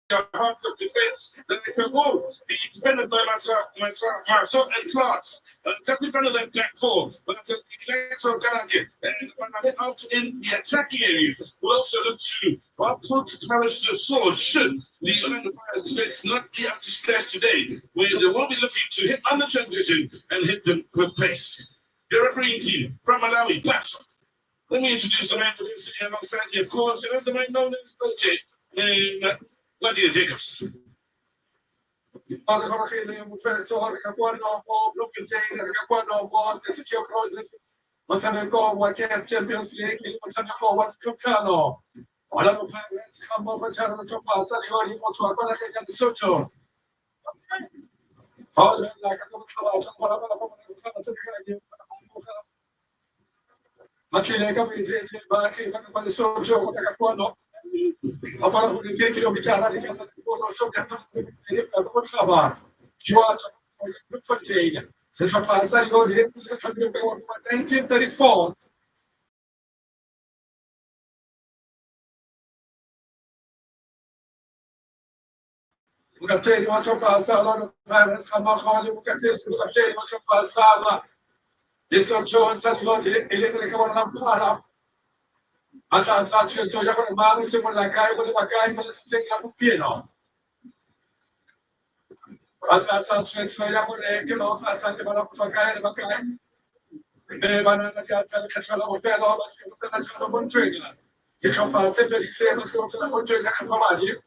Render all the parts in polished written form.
hearts of defense. Then they can go. Be defended by myself and class. Just in front of them, back four. But the Leso Garage and when I get out in the attacking areas, we also look to our approach carries the sword. Should the Orlando Pirates defense not be up to scratch today, where they will be looking to hit on the transition and hit them with pace. The refereeing team from Malawi, Basso. Let me introduce the man to this city alongside me, of course, and that's the man known as OJ. And Lydia Jacobs. CAF Champions League, Orlando Pirates come over to the pass, Lioli for the Soto. Like Central Pass, 1934. Look at Jane, what's your pass? A lot of parents come out, look at this, look at Jane, what's your pass? This one, Joe, Salivoti, electric one, and Para. And that's actually so you're man, someone like I will have a guy, but let's take up a piano. And that's actually so you're going to that's a develop a guy and a guy. Banana, the control of fair law, but that's not one trainer. You come out, simply say, let's go to the one trainer, come out here.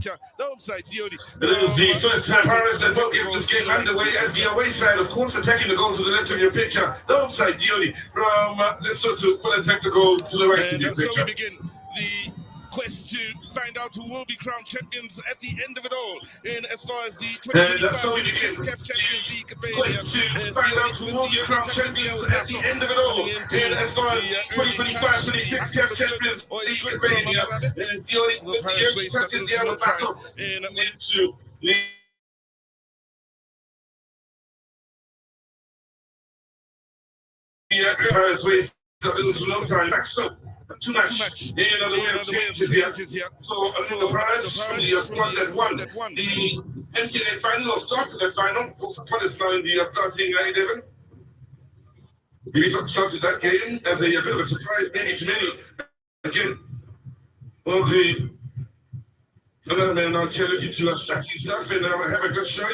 The onside, Lioli. It is the first time Paris that will get this game underway as the away side, of course, attacking the goal to the left of your picture. The onside, Lioli from Lesotho will attack the goal to the right of your picture. So we begin the quest to find out who will be crowned champions at the end of it all. In as far as the 2025 CAF Champions League quest to find out who will be crowned champions at the end of it all. In as far as 2025-26 CAF Champions League campaign, as the only touches the other battle into the a little too long time back, so too much. In other way of changes here. So the prize from the squad that won the MTN final or started that final. Also, is now in the starting 11. We started that game as a bit of a surprise, maybe to many. Again, well, another man now challenging to strategy stuff and have a good shot.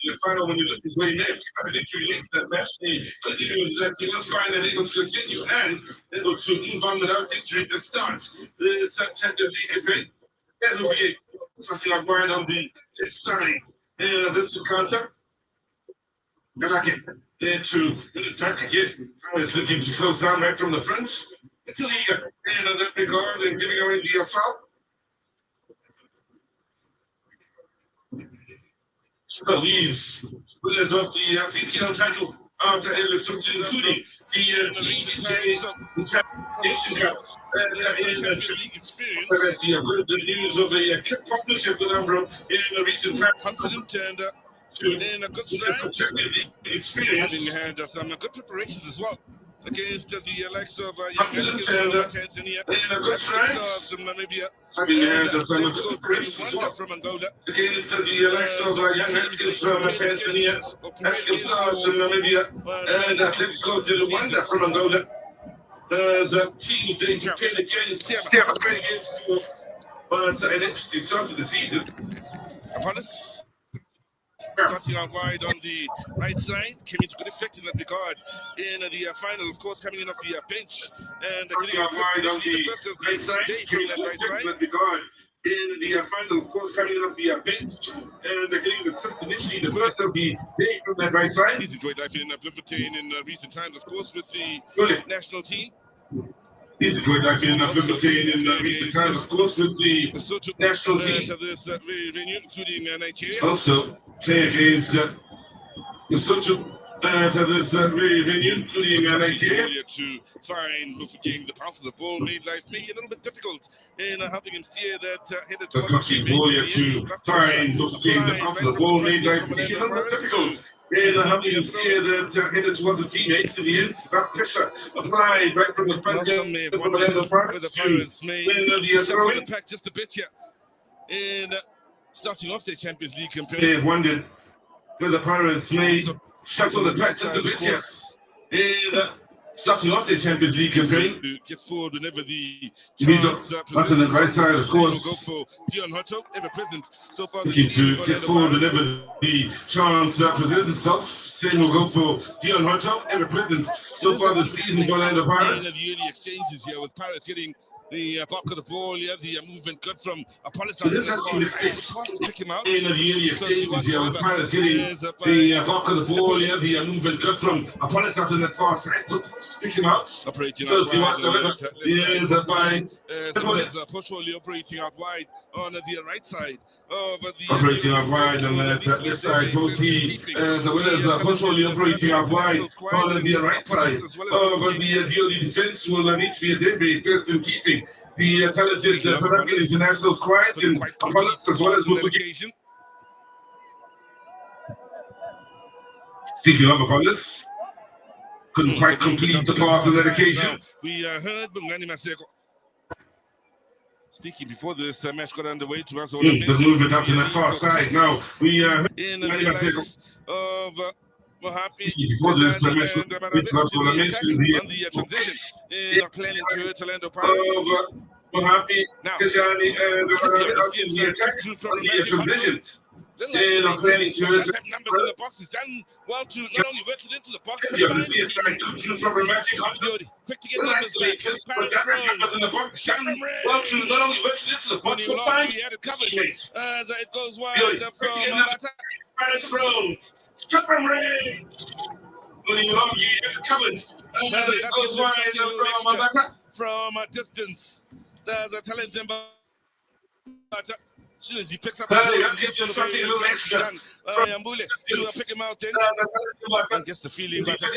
The final when you look this way next, I think you links that match continues that he was fine and able to continue and able to move on without injury and start the Champions League campaign. As we forget, something like Brian on the left side. This encounter. And I get to attack again. Now he's looking to close down right from the front. It's a league in that regard and giving away the foul. So these winners of the TPL title after endless structure, including the TJ Nation Cup and Champions League experience. The news of a partnership with Ambro in the recent time. Confident and in a good Champions League experience. Having had some good preparations as well against the likes of Confident young and Tanzania, in a good stars from Namibia, having had some good preparations as well. from Angola, against the likes of young Africans from Tanzania, African stars from Namibia, and Atletico de Luanda from Angola. There's teams they can play against, but an interesting start to the season. Apollos starting out wide on the right side, came into good effect in that regard in the final, of course, coming in off the bench and getting out wide on the first of right side, day from that right side. In the final, of course, coming off the bench and getting the assist initially the first of the day from that right side. He's enjoyed life in Bloemfontein in recent times, of course, with the national team. He's enjoyed life in Bloemfontein in recent times, of course, with the national team. To this venue, including Nigeria. Also, play against Lesotho to this venue, including Nigeria. To find Bloemfontein the pass of the ball made life maybe a little bit difficult in helping him steer that header towards the teammate. To find Bloemfontein the pass of the ball made life maybe a little bit difficult. And helping him steer that headed towards the teammates to the end. That pressure applied right from the front some may have wondered whether the Pirates may shuffle the pack just a bit here in starting off their Champions League campaign. They have wondered whether the Pirates may shuttle the pack just a bit here in starting off their Champions League campaign. To get forward whenever the chance to the right side, of course. Go for Dion Hotto, ever present so far. Looking to get forward whenever the chance presents itself. Same will go for Dion Hotto, ever present so far this season for Orlando Pirates. The early exchanges here with Pirates getting the back of the ball here, the movement good from Apollos. So this has been the pitch pick him out. In the early exchanges here with Pirates getting the back of the ball here, the movement good from Apollos out in that far side. Pick him out. Operating out wide. Here's a fine. Portugal operating out wide on the right side. Operating out wide on the left side, both as well as Portugal operating out wide on the right side. But the Lioli defense will need to be a very best in keeping the talented South African international squad in Apollos as well as Bloemfontein. Speaking of Apollos, couldn't quite complete the pass on that occasion. We heard Bungani Maseko speaking before this match got underway to us. The movement up to that far side. Now we heard Bungani Maseko of Mohapi before this match on the transition in planning to Orlando Pirates. Mohapi, Now, Kajani, and the attack on the transition. And I'm planning to numbers in the box is done well to not only work it into the box, but this is problematic. quick to get numbers back. Numbers in the box. Well to not only work it into the box, but find he had it covered as it goes wide from Paris Road. Chopper Ray. When you long, you had it covered. As it goes wide from a distance. There's a talent in but as soon as he picks up something a little extra. Yambule to pick him out then. I guess the feeling, but I think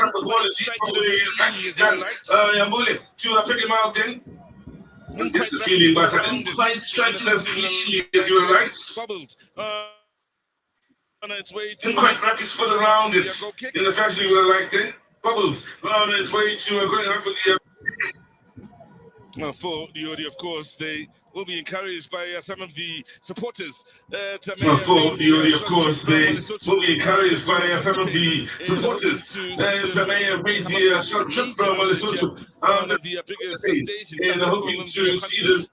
Yambule to pick him out then. Guess the feeling, but I didn't quite strike it as cleanly as you would like. Bubbled on its way to didn't quite wrap his foot around it in the fashion you would have liked then. Bubbled on its way to going up with the for Lioli, of course, they will be encouraged by some of the supporters. For Lioli, of course, they will be encouraged by some of the supporters. To may have made the short trip from Lesotho on the biggest stage, and hoping to see them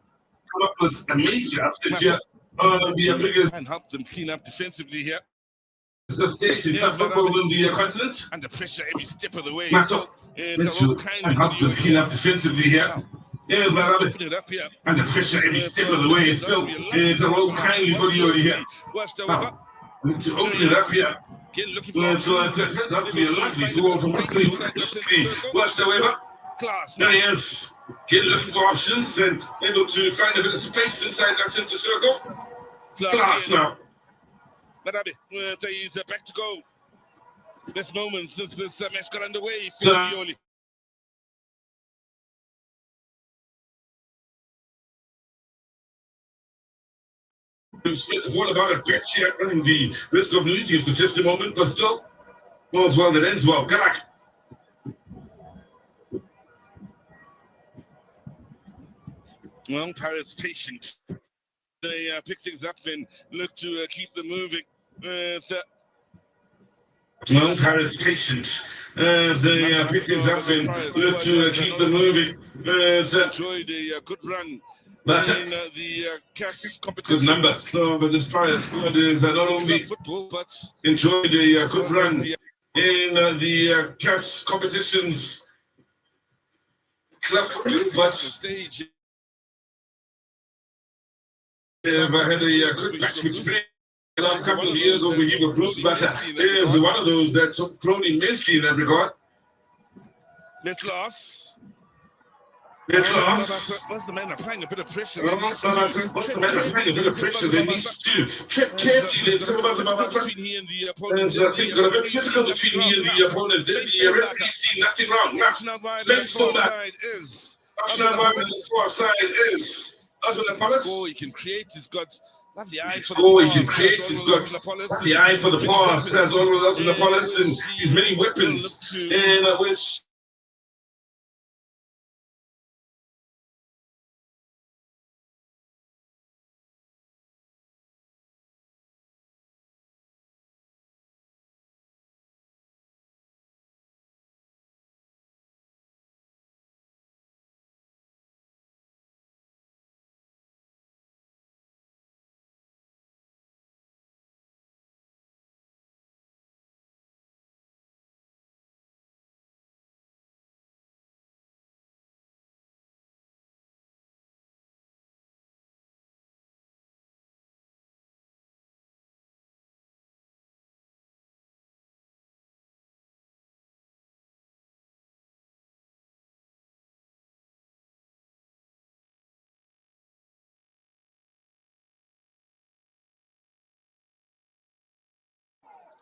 come up with a major upset here on the biggest and help them clean up defensively here. Stage in football on the continent. Under pressure every step of the way. And help them clean up defensively here. Yes, open it up here. And the pressure every step of the way is still it's a little kindly for you here. To open it up here. So it turns out to be a lovely goal from quickly. Watch the Weber. There he is. Looking for options and able to find a bit of space inside that center circle. Class now. Madabe is back to go. Best moment since this match got underway for Lioli. What about a pitch here running the risk of losing for just a moment, but still, all's well that ends well. Galak. Well, Paris patient. They pick things up and look to keep them moving. Well, Paris patient. They pick things up and look to keep them moving. Enjoyed a good run. But in the CAF competition. Good number. So, but this Paris squad is not only football, but enjoyed a good run in the CAF competitions. Club football, but stage. They've had a good match with Spring the last couple of years over here with Bruce, but is one of those that's grown immensely in that regard. Let's loss. What's the man applying a bit of pressure? What's the man applying a bit of pressure? They need to tread carefully. Things got a bit physical between he and the opponent. The referee see nothing wrong. Now, space fullback is. The far side is. Score he can create. He's got lovely eye for the he can create. He's got lovely eye for the pass. Has all of the Apollos and his many weapons. And which.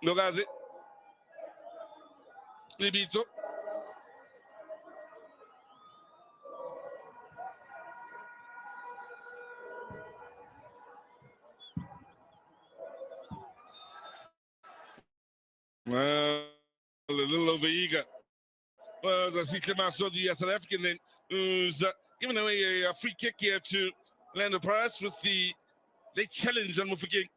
Logazi. Libito. Well, a little over eager. Well, as I see Clement saw the South African then, who's giving away a free kick here to Orlando Pirates with the late challenge on Mufakeng.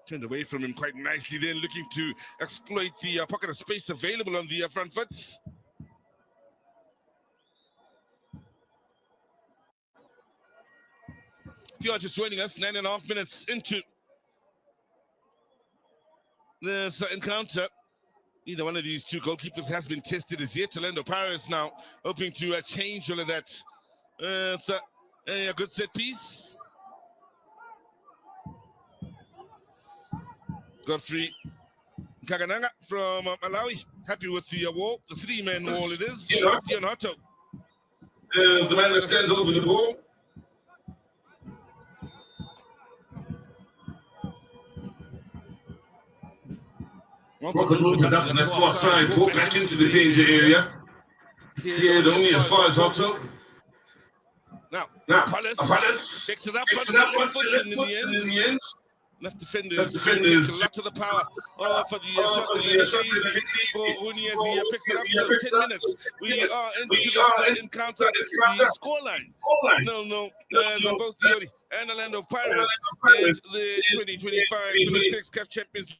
Turned away from him quite nicely then, looking to exploit the pocket of space available on the front foot. If you are just joining us, 9.5 minutes into this encounter, either one of these two goalkeepers has been tested as yet. Orlando Pirates now hoping to change all of that. A good set piece. Godfrey Kagananga from Malawi, happy with the wall, the three-man wall it is. Dion Hotto. The man that stands over the ball. Welcome movement up to that far side, pull back into the danger area. Cleared only as far as Hotto. Now Apollos picks it up on the foot in the end. Left defenders a lot to the power for the shot for Huni as he picks it up. So 10 minutes. We are into the encounter. The scoreline. No. On both Lioli and Orlando Pirates is the 2025-26 CAF Champions League.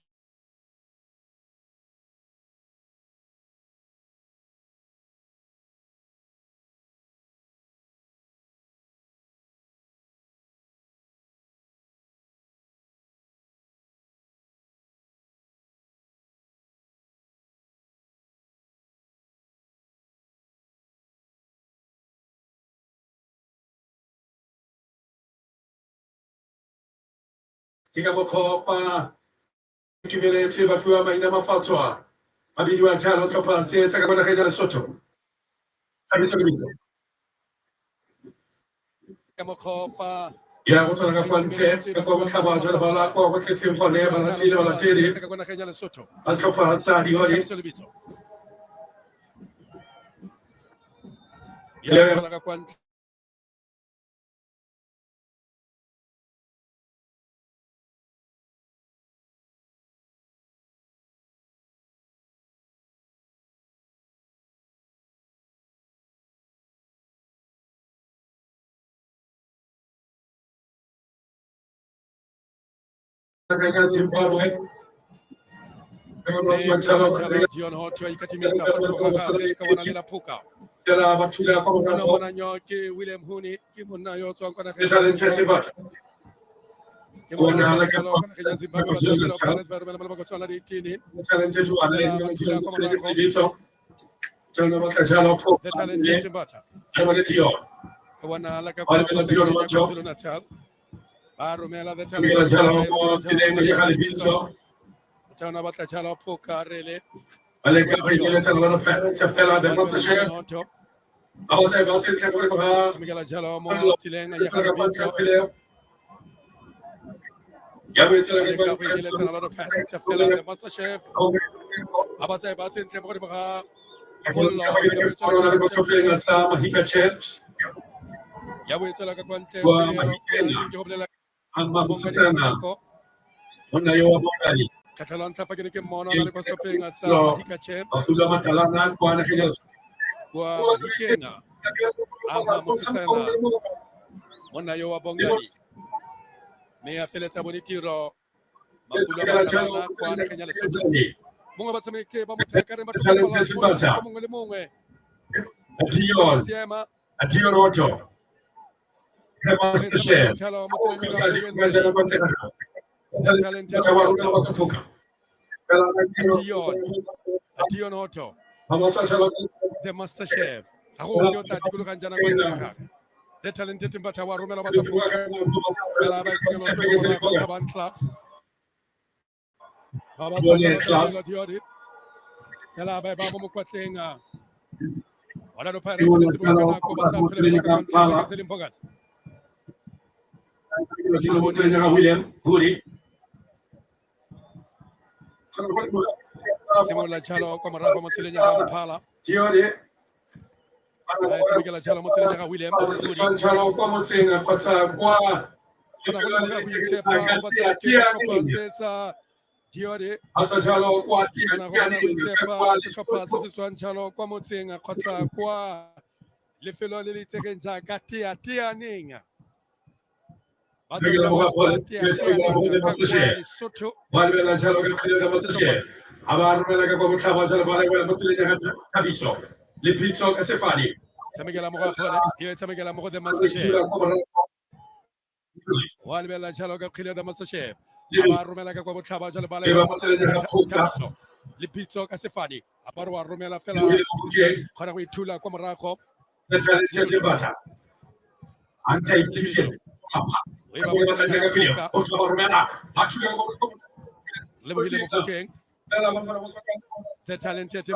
Kingamokopa kivelete bafua maina mafatwa abidi wa tano kapa sesa kama kaida la soto kabisa kabisa Kingamokopa Ya uthola kafanele kagoba khabaja la bala kwa kwa ketim khone bala tili bala tili askopa sa Lioli ya uthola kwa kaga Zimbabwe Dion Hotwa ikatimeza kawana puka Dela batula kwa mwana mwana mwana nyoke William Huni kimuna yoto ankona talent bat kimuna kana Zimbabwe batula Paris barumela malaba kosala ditini talent tu ale batula kwa Vito Tana bakajala kwa the talent timbata Amane Dion kawana la Alvela Dion macho Natal barumela the Mila talent jala kwa Tilema ya Khali Vito tana batachala puka rele Ale kaprile tana na pela de masashe Awase base kwa kwa Miguel Jalo mo tilenga ya kaprile Yabe tala kwa Miguel tana lo parents fela de master chef abase base entre mo ba Mahika Champs ya we tala ka kwante Kwa joblela Amba Musana Ona yo abongali Catalan tapa ke mona na ko stopenga sa Mahika Champs Asula matalana kwa na Kenya kwa Hikenga amba musana mona yo abongali me afeleta bonitiro makula matala kwa na Kenya leso munga batsameke ba mothekare ba tsala mongwe le mongwe Dion siema Dion Otto Master Chef Dion Otto Dion the master chef ago yota dikulu kanjana kwa ndaka the talented mbata wa romela batafu bela ba tingelo to ko kaban class baba class diodi bela ba ba mo kwatenga wala do pare Dion tele ko bata fele ko selim bogas William Huri Simola chalo ko mara ko tele nya pala Diodi Miguel Jalo mo tele nya William Chalo kwa mutsinga kwatsa kwa Atachalo kwa chalo kwa motsenga kgotsa kwa lefelo le le itsegeng jaaka tea nenga Lesotho Valvela Chalo ka Masashe Abarumela ka botlhaba jalo ba le motseleng ya Kabiso le Pitso ka sefane Samegela mo Kholes yo Samegela mo de Masashe Walbela Chalo ka khile de Masashe Abarumela ka botlhaba jalo ba le motseleng ya Kabiso le Pitso ka sefane Abaru wa romela fela khona go ithula kwa morago the talented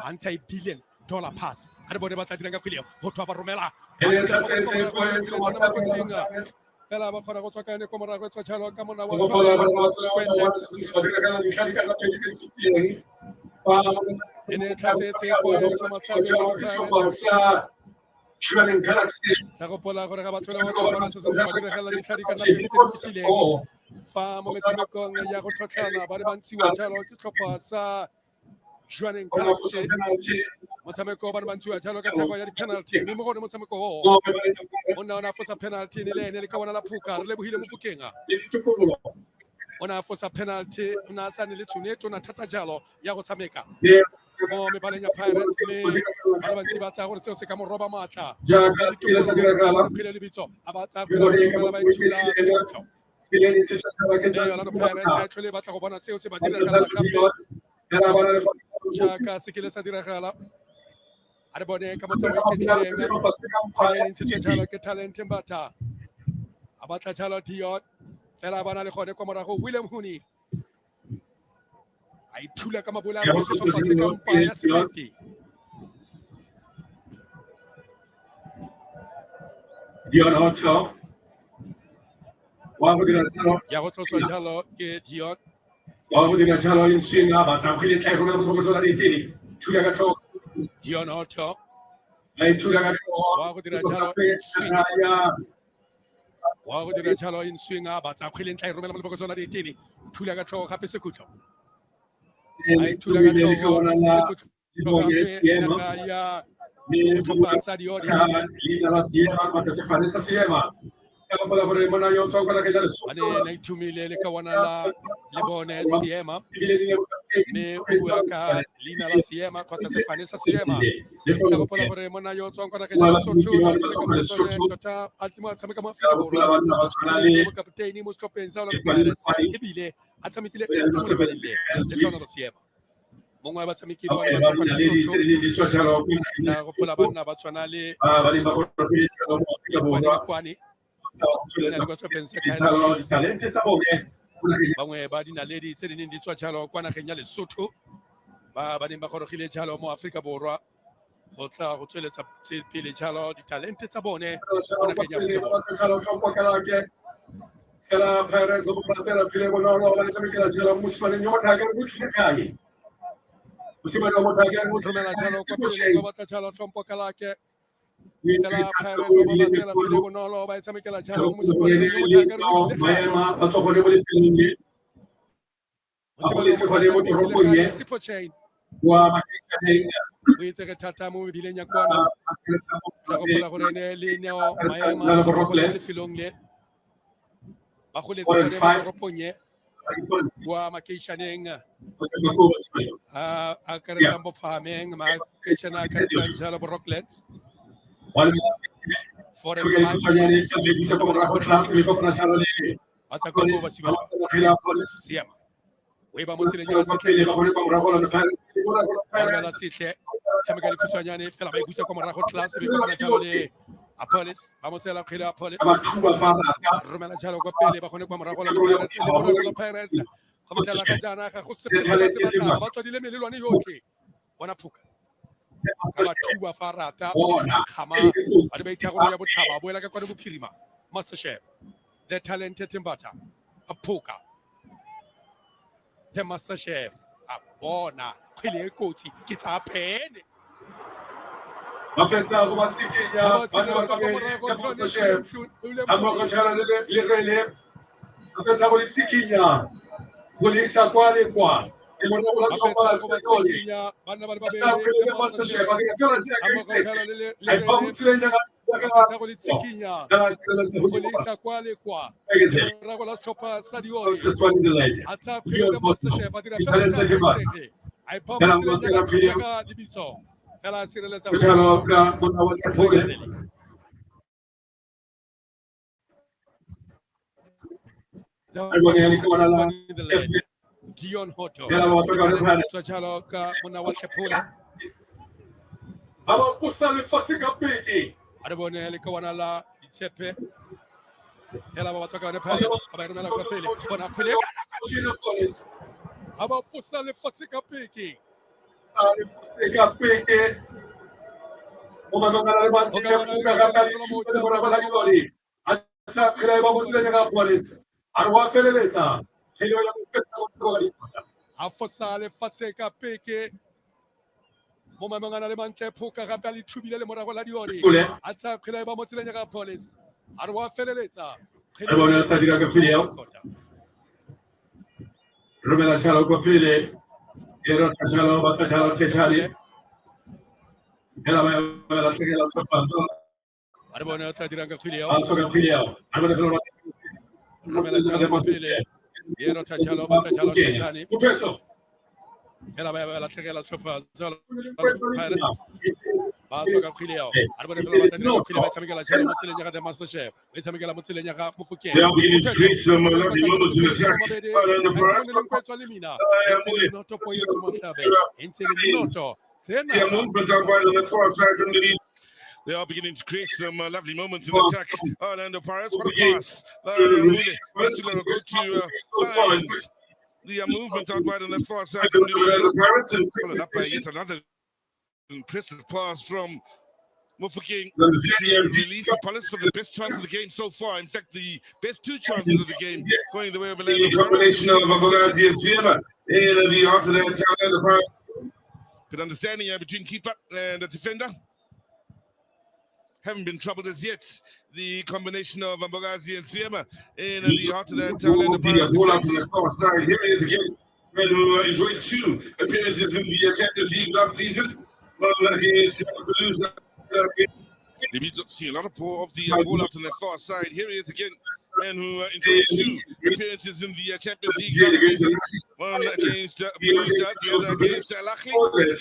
anti-billion dollar pass. Everybody about that drink pilio. Hotwa Romela. Ela ba khona go tswa ka ne ko morago tsa tshalo ka mona wa ene tlhasetse go Shredding Galaxy. Tagopola gore ga batho le go bona se se ba diragala ditlhadi ka nna di tse fitileng fa mo metshamekong ya go tlhotlhana ba re bantsiwa jalo ke setlhopha sa Shredding Galaxy motshameko ba re bantsiwa jalo ka theko ya di-penalty mme mo gone motshameko o ona ona fosa penalty le ene le ka bona la phuka re le bohile mo phukenga ona fosa penalty ona sa ne le tshone tona thata jalo ya go tshameka mo mebaleng ya Pirates le ba bantsi ba tsa gore seo se ka mo roba matla le lebitso a ba tsa ba itshula setho Pirates a tlhole batla go bona seo se ba diragala gape jaaka se kile sa diragala a re bone ka motsamo iketlileng ntshetswe jalo ke talent mbata a batla jalo Dion fela bana le gone kwa morago William Huni a ithula ka mabola a botse fatshe ka mpa ya sementi Dion Otto Wabudina Chalo, Ya otro Chalo que Dion. Wabudina Chalo in Swinga, but I'm feeling like we're going to be Tulagato, Dion Otto. I Tulagato, Wabudina Chalo in Swinga. Wabudina Chalo in Swinga, but I'm feeling like Romero Bogosona di Tini. Tulagato Capisecuto. I Tulagato Secuto. Passa di ori. Lina Siema, quanto si fa nessa Siema. Ane 2 million kawana la lebone Siema. Me uaka Lina la Siema, quanto si fa nessa Siema. Stavo lavorare mona io so ancora che la sotto ma se come tota ultima se come fino ora. Come capitani mostro pensare alla Pirates. E bile atamiti le sono la Siema. Mongwe ba tsamiki ba ba tsaka sotho na go pola bana ba tshwanale kwani na go tsa pensa bangwe ba dinaledi tse di di tswa jalo kwa nageng ya Lesotho ba neng ba gorogile jalo mo Afrika Borwa go tla go tsweletsa pele jalo di talente tsa bone mo nageng ya Afrika Borwa. Kala Pirates go pasela pele bonolo ba tsamikela jalo musmane nyoma thaga go khaya Usimana motaga Romela jalo kwa pele go batla jalo trompo kalake kala Pirates go batla pele bonolo ba tsamikela jalo musmane nyoma thaga go Mayema ba tsogole mo lefelong Musibane go le sipo chain wa makeng o itse re thata mo dileng ya kwana tla go pola gore ne le neo Mayema go le lefelong le ba go letsa gore ba go ponye wa makeishaneng a karetsa bo phameng ma keishana karetsa jalo bo Rocklands for a atsa go ba siama we ba mo tseleng ya sekele ba la sitle tsameka le khutsanyane fela ba ibusa kwa morago class be ba jalo le Apolis, vamos a la khela Apolis. Romela jalo kwa pele ba khone kwa morago la Pirates le morago la Pirates. Vamos a la kajana ga go se ba ba tswa le melelwane yotlhe. Bona phuka. Ba thuba farata. Khama ba ba ithagolo ya botlhaba boela ka kwa go phirima. Master Chef. The talented Timbata. A phuka. The Master Chef. A bona khile kotsi ke tsa pene. Mapenza go batsikinya bana ba ka chef amo ka tshara le rele mapenza go tsikinya go lisa kwa le kwa e mona go la sopa go batsikinya bana ba ba be master chef ba ka tshara amo ka tshara le ai ba mo tsilenya ka go tsikinya go lisa kwa le kwa ra go la sopa sa di ori atsa pele master chef a dira fela ai ba mo tsilenya ka di bitso kala sireletsa go ka bona wa tshole Dion Hoto. Aba pusa le fatika piki. Arabone le kawana la Itsepe. Ela ba toka ne pale. Aba rumela kwa pele. Bona pele. Aba pusa le fatika piki. Fatika piki. Oga ngana le banti ka fuka ka tali chuta bona bala Lioli. Ata kreba mo tsenya ka police. Arwa peleleta. Hello ya muketa Afosa le fatika piki. Moma mangana le mantle phuka ga tali thubile le morago la Lioli. Ata kreba mo tsenya ka police. Arwa feleletsa. Arwa tla dira ka fileo. Romela chalo ko pele. Ero chalo bata chalo chali. Ela vai la seguir la panza. Arbona tla dira ka fileo. Alzo ka fileo. Arbona Romela chalo ko pele. Ero chalo bata chalo chali. Upeso. Ela vai la seguir la panza. Bato ka fileo. Arbona bata dira ka fileo ba tsamika la chalo mo tseleng ya ka Master Chef. Ba tsamika la mo tseleng ya ka Mofokeng. They are beginning to create some lovely moments in attack. Their movement out wide on the far side from the east. They are beginning to create some lovely moments in attack. Orlando Pirates, what a pass. Wesley will go to find the movement out wide on the far side from the Pirates. Followed up by yet another impressive pass from Mufakeng to release the Palace for the best chance of the game so far. In fact, the best two chances of the game going the way of Orlando The combination of Mabagazi and Zima in the after that good understanding here between keeper and the defender. Haven't been troubled as yet. The combination of Mabagazi and Zima in the heart of that Orlando Pirates defense. Here he is again. Man who enjoyed 2 appearances in the Champions League last season. Against They need to see a lot of ball off the ball out on the far side. Here he is again. Man who enjoyed 2 appearances in the Champions League last season. One against Blues, the other against Lioli.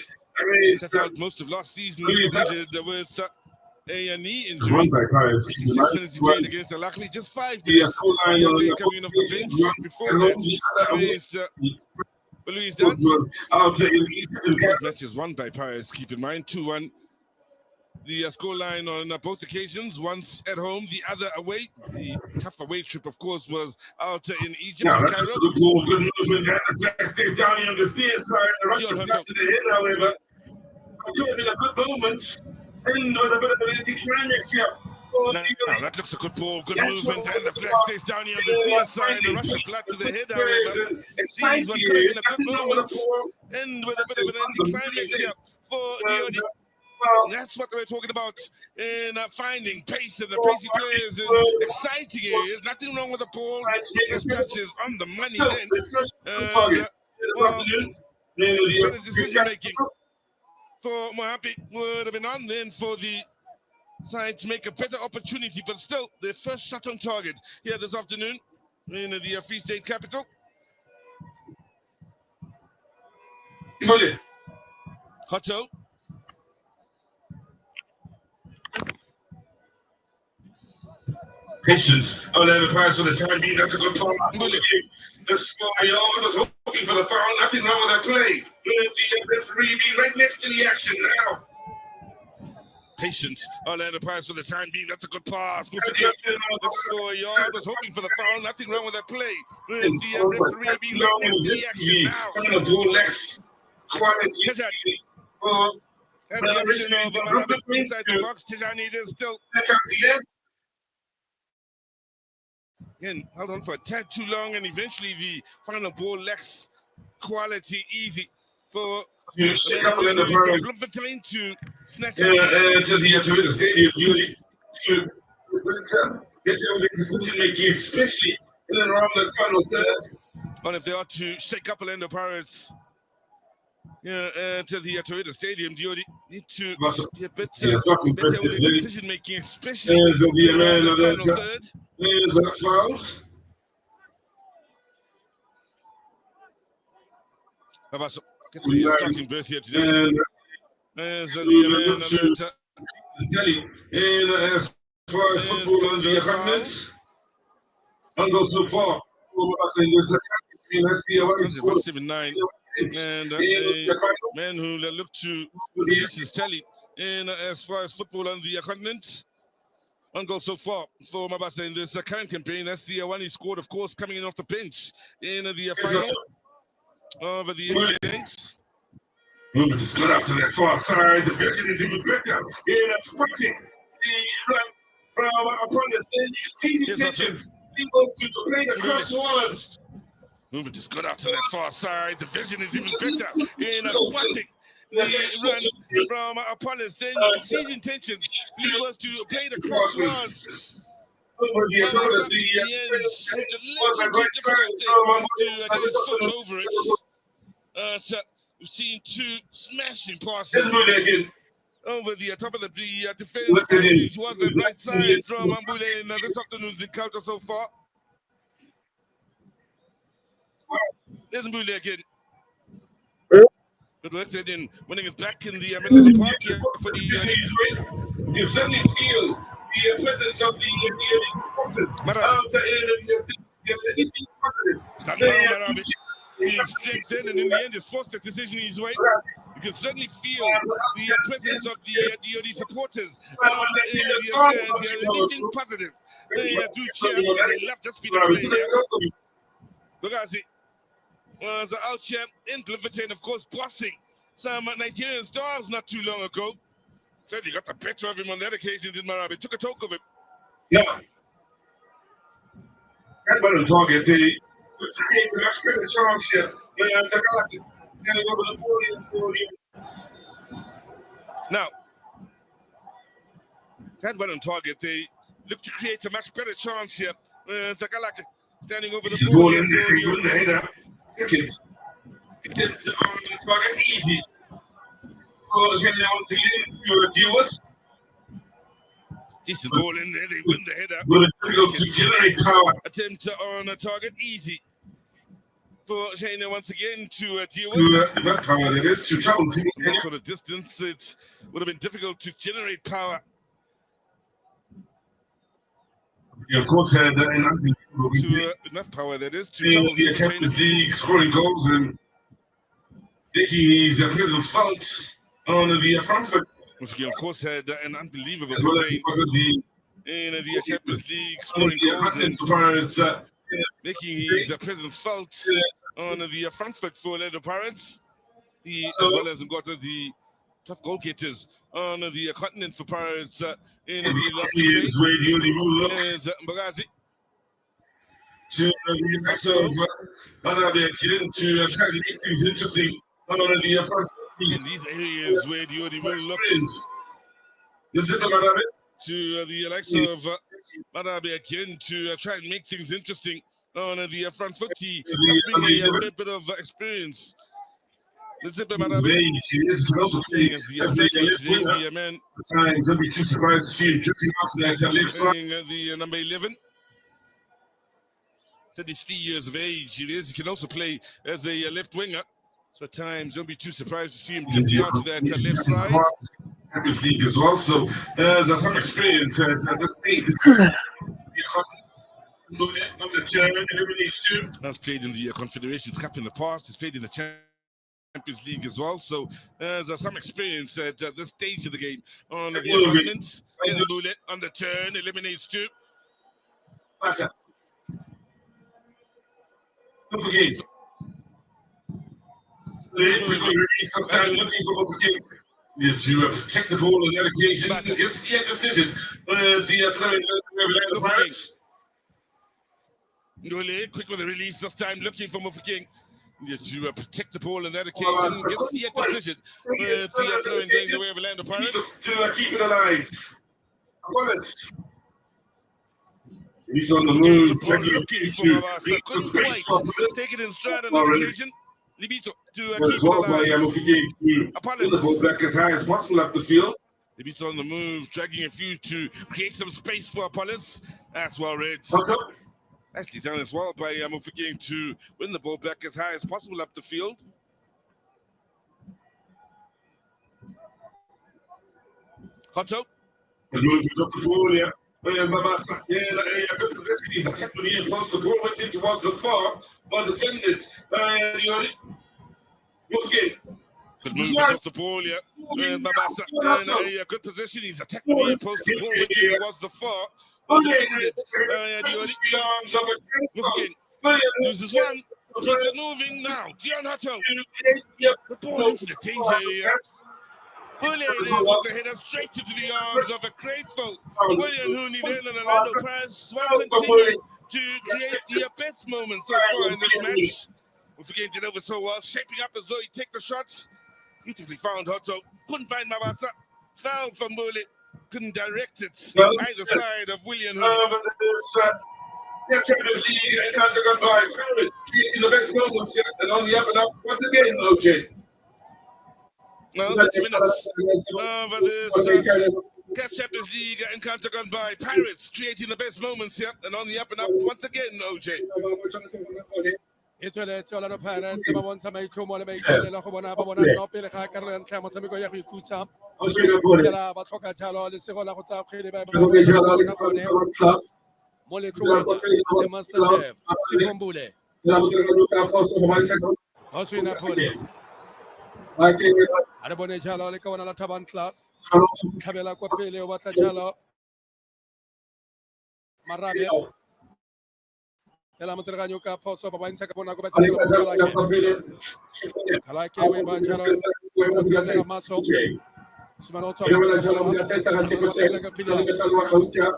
Set out most of last season. He was injured with a knee injury. 6 minutes he played against Lioli. Just 5 minutes coming off the bench. Before that, against Blues. Both matches won by Pirates. Keep in mind, 2-1. The scoreline on both occasions, once at home, the other away. The tough away trip, of course, was out in Egypt. Now, that's a good ball, good movement. And the flag stays down here on the field side. The rush of back to the head, however. Could have been a good moment. And with a bit of an anti-climax here. Now, that looks a good ball, good movement, and the flag stays down here on the near side. The rush of blood to the head, however. Sees what could have been a good moment. And with a bit of an anti-climax here for Lioli. That's what we're talking about in finding pace and the pacey players in exciting areas. Nothing wrong with the ball. His touches on the money then. Better decision making for Mohabi would have been on then for the side to make a better opportunity, but still their first shot on target here this afternoon in the Free State capital. Hotto. Patience. Orlando Pirates for the time being. That's a good part. The small yard was hoping for the foul. Nothing wrong with that play. The referee be right next to the action now. Patience. Orlando Pirates for the time being. That's a good pass. The score yard was hoping for the foul. Nothing wrong with that play. The referee being right next to the action now. The ball less quality. And the option of inside the box. Tijani is still. Again, held on for a tad too long, and eventually the final ball lacks quality. Easy for Bloemfontein to snatch to the stadium. Get the decision making, especially in and around the final third. And if they are to shake up Orlando Pirates to the Toyota Stadium, do you need to be a bit better with the decision making, especially in the final third. Abaso get the starting berth here today. As the as far as football on the continent, and go so far. About 7-9, and a man who look to reduce his tally in as far as football on the continent. One goal so far for Mabasa in this current campaign. That's the one he scored, of course, coming in off the bench in the final of the games. Movement is good out to that far side. The vision is even better. In a fighting the run from upon the stand. You see the intentions. He goes to play the cross ones. Movement is good out to that far side. The vision is even better in a fighting. The run from Apollos, then you can see his intentions. He was to play the crossroads. To get his foot over it. We've seen 2 smashing passes over the top of the defense. Which was the right side from Ambule in this afternoon's encounter so far. There's Ambule again. Good work then in winning it back in the middle of the park here for the you certainly feel the presence of the forces. He's strengthened, and in the end, he's forced the decision his way. You can certainly feel the presence of the DOD supporters out in the stand. Anything positive. They do cheer, and they love the speed of play here. Bugazi was out here in Bloemfontein, of course, bossing some Nigerian stars not too long ago. Certainly got the better of him on that occasion, did Marabi. Took a toke of him. Yeah. That one on target, they create a much better chance here. The Galactic going over the podium. Now, that one on target, they look to create a much better chance here. The Galactic standing over the podium. The header. Second. It is on target easy. Decent ball in there, they win the header. To generate power. Attempt on a target easy for Shayna once again to deal with. That power that is to travel. That sort of distance, it would have been difficult to generate power. Yeah, of course, had enough power that is to travel. The Champions League scoring goals and making his presence felt on the front foot. Of course, had an unbelievable Well campaign in the Champions League, scoring goals and making his presence felt on the front foot for Orlando Pirates. He, as well as got the top goal getters on the continent for Pirates in the last game. Is Mbagazi. To try to make things interesting on the front. In these areas where the Odi will look to the likes of Madabe again to try and make things interesting on the front foot. He must bring a bit of experience. The Zipper Madabe playing as the striker, the man. Don't be too surprised to see him drifting out to that left side. The number 11. 33 years of age. He can also play as a left winger. So at times, don't be too surprised to see him drifting out to that left side. Champions League as well, so there's some experience at this stage. Has played in the Confederations Cup in the past. He's played in the Champions League as well, so there's some experience at this stage of the game. On the opponent, on the turn, eliminates two. Don't forget. Check the ball on that occasion. It's the decision. The Pirates. Lioli, quick with the release this time, looking for Mufking. To protect the ball on that occasion. Gets the decision. The throwing going the way of Orlando Pirates. To keep it alive. Wallace. He's on the move. Looking for couldn't quite take it in stride on that occasion. Libito to keep it alive. Apollos. The ball back as high as possible up the field. Libito on the move, dragging a few to create some space for Apollos. That's well read. Actually done as well by Mufking to win the ball back as high as possible up the field. Hotto. The move up the ball, yeah. Good position. He's attempting in close. The ball went in towards the far, but defended. Mufking. Good move off the ball, yeah. Mabasa in a good position. He's attacking the post. The ball went in towards the far. Defended. Mufking loses one. Keeps it moving now. Dion Hutto. The ball into the danger area. William is with the header straight into the arms of a grateful William Hooney then and Orlando Pirates will continue to create the best moments so far in this match. Mufking did over so well, shaping up as though he'd take the shots. Beautifully found Hutto. Couldn't find Mabasa. Foul from Mule. Couldn't direct it either side of William Hooney. Yeah, Champions League and can't go by. Creating the best moments and on the up and up once again, OJ. Now, 30 minutes over this CAF Champions League encounter gone by. Pirates creating the best moments here and on the up and up once again, OJ. It's Orlando Pirates. Babonsa may come on make the Locobona, Babona, no Pelaka, and Camotabico Yakuta. Yala, Batoka Talo, the Segola Hota, Moleko, the Master Chef, Sikombule, Oswina Police. Adabone Jalo, the Kona Taban class, Cabela Copele, Watajalo, Marabia. Elamatranyoka, Poso, Baban Sakapona, Kalake, Bajalo, Maso, Simano Ile wala jalo mudi atenta kasi poche. Ile metal wa kautia.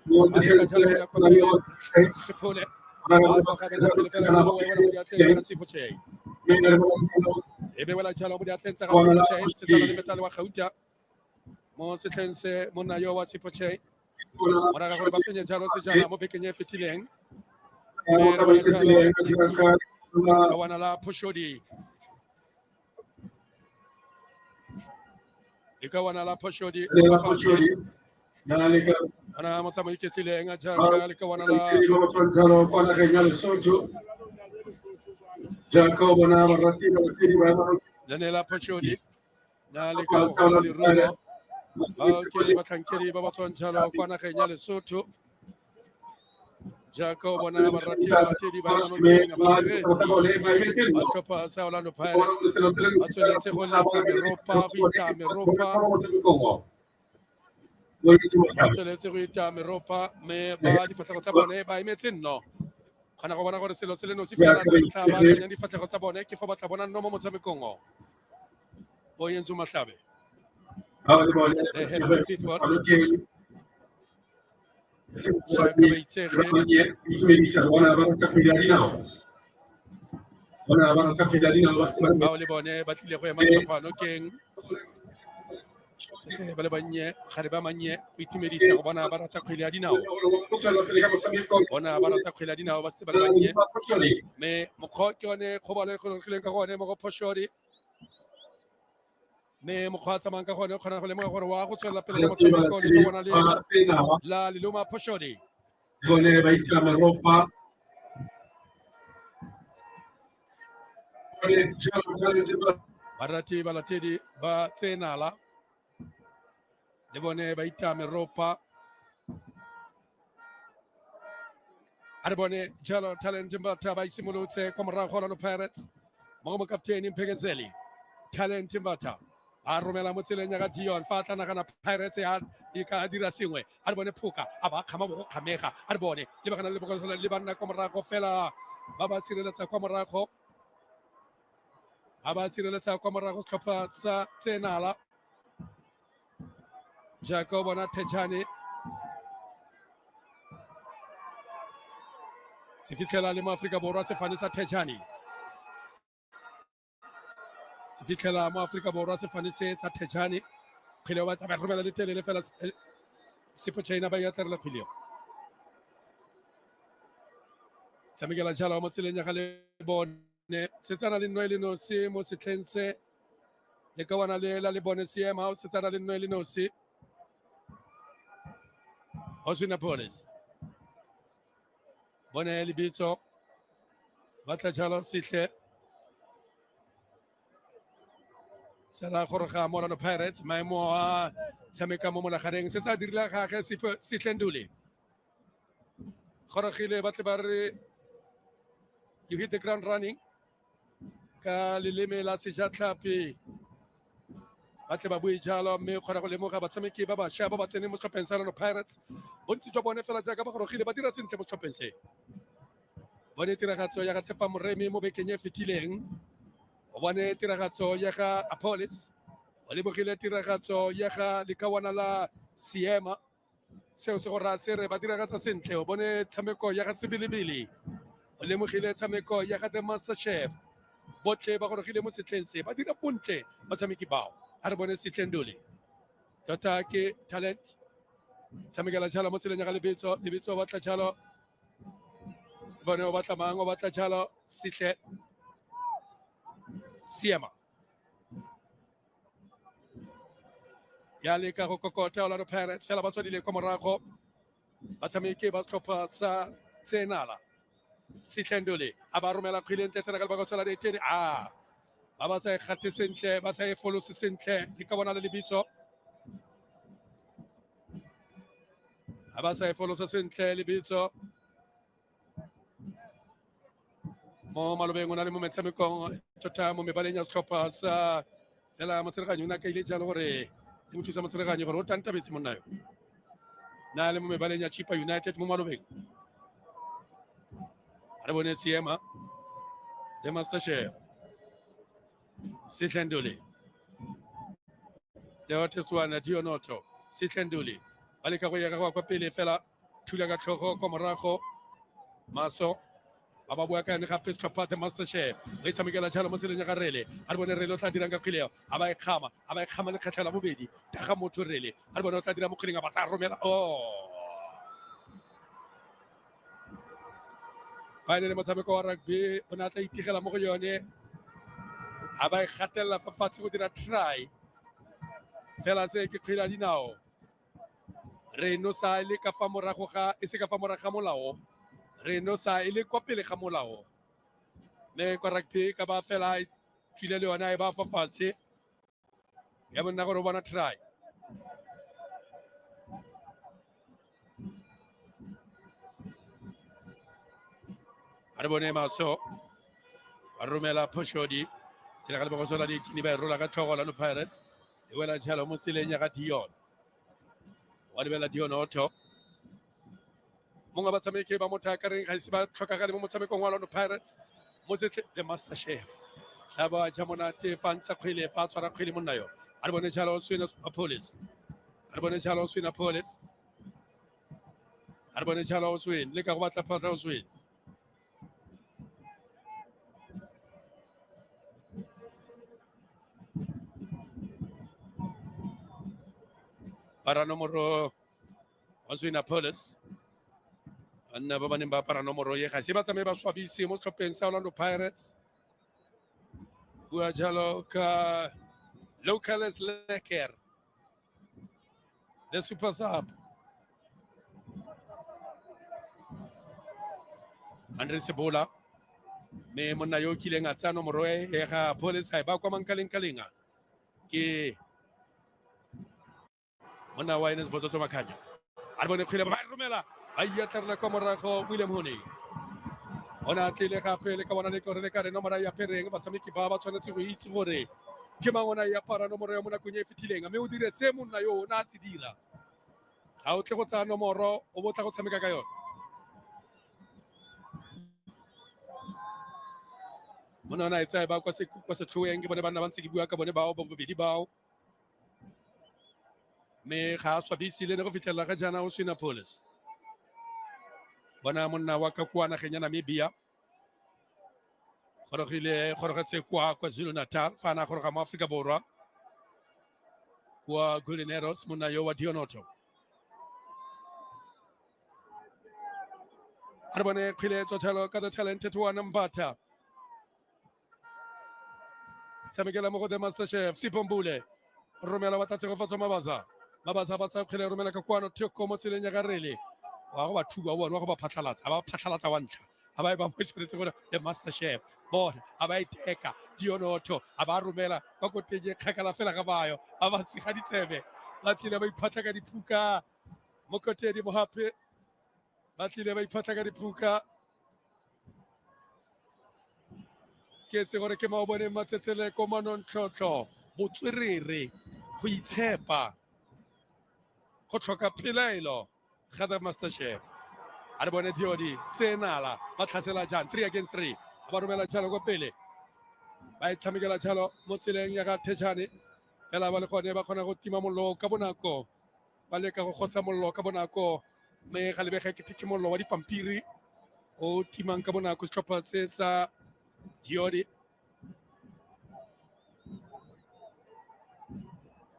Mosi kelse na yo. Tripole. Ana Ebe wala jalo mudi atenta kasi poche. Sitala li metal wa kautia. Mo sitense mo na yo wa si poche. Mora ka ba penye jalo si jana mo bekenye fitileng. Kawana la poshodi. Ikawana la poshodi. Ana motama iketile ngaja likawana la Jacob na barasina batiri Danela poshodi. Na likawo hali rumo. Okay, batankeri babaton jalo kwana Kenya Lesotho. Jacob na barati batiri ba mano kenga basireti. Baskopa sa Orlando Pirates. Atoletse holetsa meropa vita meropa. Atoletse vita meropa me ba di fataka tsa bone ba imetsin no. Kana go bona gore selo se le no se fela se tla ba kanya di fataka tsa bone ke fa ba tla bona no mo motshamekong o. Boyenzu Mahlabe. They head for Pittsburgh. Baole bone ba tlile go ema setlhophano keng se ba le bannye gare ba mannye go itumedisa go bona ba rata kgwele ya dinao bona ba rata kgwele ya dinao ba se ba le bannye me mokgwa ke one kgobalo e kgologileng ka gone mo go phoshori me mokgwa a tsamayang ka gone o kgona go lemoga gore wa go tswelela pele le motshameko le ka bona le la leloma phoshori barati balatedi ba tsenala le bone ba itame ropa a re bone jalo talent mbata ba isimolotse kwa morago Orlando Pirates mo kapteni Mphegezeli talent mbata a romela mo tseleng ya ga Dion fa tla nagana Pirates ya e ka dira sengwe a re bone phuka a ba khama go khamega a re bone le bagana le bogosela le banna kwa morago fela ba ba sireletsa kwa morago aba sireletsa kwa morago setlhopha sa tsenala Jacob bona Tejani se fitlhela le mo Aforika Borwa sefane sa Tejani se fitlhela mo Aforika Borwa sefane se sa Tejani kgwele ba tsaba romela le telele fela Sepochena ba ya terela kgwele tshamekela jalo mo tseleng ya ga le bone se tsana le Noel no se mo setlhense le ka wana le la le bone seema se tsana le Noel no se Osina Police bone lebitso batla jalo sitle sala goroga mo Orlando Pirates maemo a tshameka mo molagareng se tla dirila gage Sitlendule gorogile batle ba re you hit the ground running ka leleme la sejatlhapi batle ba bue jalo mme kgona go lemoga batshameki ba bašwa ba ba tseneng mo setlhopheng sa Orlando Pirates bontsi jwa bone fela jaaka ba gorogile ba dira sentle mo setlhopheng se bone tiragatso ya ga Tshepa Moremi mo bekeng e fetileng o bone tiragatso ya ga Apollos o lebogile tiragatso ya ga lekawana la Siema seo se go raya se re ba diragatsa sentle o bone tshameko ya ga Sebilibili o lemogile tshameko ya ga The Master Chef botlhe ba gorogile mo setlheng se ba dira bontle batshameki bao a re bone Sitlendule tota ke talent tshamekela jalo mo tseleng ya ga lebitso o batla jalo bone o batla mang o batla jalo Siema ya leka go kokota Orlando Pirates fela ba tswadile kwa morago batshameki ba setlhopha sa tsenala Sitlendule a ba romela kgwele ntle tsena ka lebaka tsela ditedi ba ba sa e gate sentle ba sa e folose sentle di ka bona le lebitso a ba sa e folose sentle lebitso mo malobeng o na le mo metshamekong tota mo mebaleng ya setlhopha sa fela motseleganyo o ne a kaile jalo gore di mo thusa motseleganyo gore o tantabetse monna yo na le mo mebaleng ya Chipa United mo malobeng a re bone Siema The Master Chef Sitlendule the hottest one Dionoto Sitenduli baleka go ya go pele fela thula ka tlhogo ko morago Maso aba bua ka ne gape setlhopha the master chef re tshamekela jalo mo tseleng ya ga rele a re bone rele o tla dirang ka kgweleo a ba e kgama le kgetlha la bobedi daga motho rele a re bone o tla dira mo kgweleng a ba tsa romela finally motshameko wa rugby o ne a tla itigela mo go yone a ba e gatelela fa fatshe go dira try fela se ke kgwele ya dinao re no sa ile ka fa morago ga e se ka fa morago ga molao re no sa ile kwa pele ga molao le kwa rugby ka ba fela tsile le yona e ba fa fatshe ya bona gore o bona try a re bone Maso a romela Poshodi tsela ga le go sola ditini ba rola ka tlhogo la no Pirates e wela jalo mo tseleng ya ga Dion wa lebela Dion Otto monga ba tshameke ba motho ka reng ga se ba tlhokagale mo motshamekong wa Orlando Pirates mo setle the master chef la ba jamonate fantsha kgwele fa tshwara kgwele monna yo a re bone jalo swina police a re bone jalo swina police a re bone jalo swin le ka go batla phata swin para nomoro swina police anna ba baneng ba para nomoro ye ga se ba tsamaye ba swabise mo setlhopheng sa Orlando Pirates bua jalo ka Locales Lecker the super sub Andre Sebola me monna yo kileng a tsaya nomoro e ga police ba kwa mankaleng kalenga ke monna wa Ines Bozotso Makanya a re bone kgwele ba romela a iatarela kwa morago William Honey ona tlile gape le ka bona le gore le ka re nomoro ya pereng batshameki ba ba tshwanetse go itse gore ke mangwana ya para nomoro ya mo nakong e fetileng mme o dire se monna yo o na se dira ga o tle go tsaya nomoro o botla go tshameka ka yone mona na etsa ba kwa se tlhoeng ke bone bana ba ntse ke bua ka bone bao ba bobedi bao me ga swabisi le go fitlhela ga jana o swina police bona monna wa ka kwa nageng ya Namibia gorogetse kwa KwaZulu-Natal fa na goroga mo Aforika Borwa kwa Golden Arrows monna yo wa Dionoto a re bone kgwele tsotlhelo ka the talented one Mbatha tshamekela mo go the master chef Sipombule romela batatse go fatswa mabaza ba tsa kgwele romela ka kwano theko mo tseleng ya garele wa go ba thuba bona wa go ba phatlalatsa wa ntlha a ba mo tshwaretse gore the master chef bona a ba iteka Dionoto a ba romela ka koteng kgakala fela ga bayo a ba siga ditsebe ba tlile ba iphatla ka diphuka mo kotedi mo hape ba tlile ba iphatla ka diphuka ke tse gore ke maobone matsetele ko manontlhotlho botswerere go itshepa go tlhoka pelaelo ga the master chef a re bone Diodi tsenala ba tlhasela jang 3 against 3 ba romela jalo go pele ba itshamekela jalo mo tseleng ya ga Thechane fela ba le gone ba kgona go tima mollo ka bonako ba leka go gotsa mollo ka bonako me ga lebega ke tike mollo wa dipampiri o timang ka bonako setlhopha se sa Diodi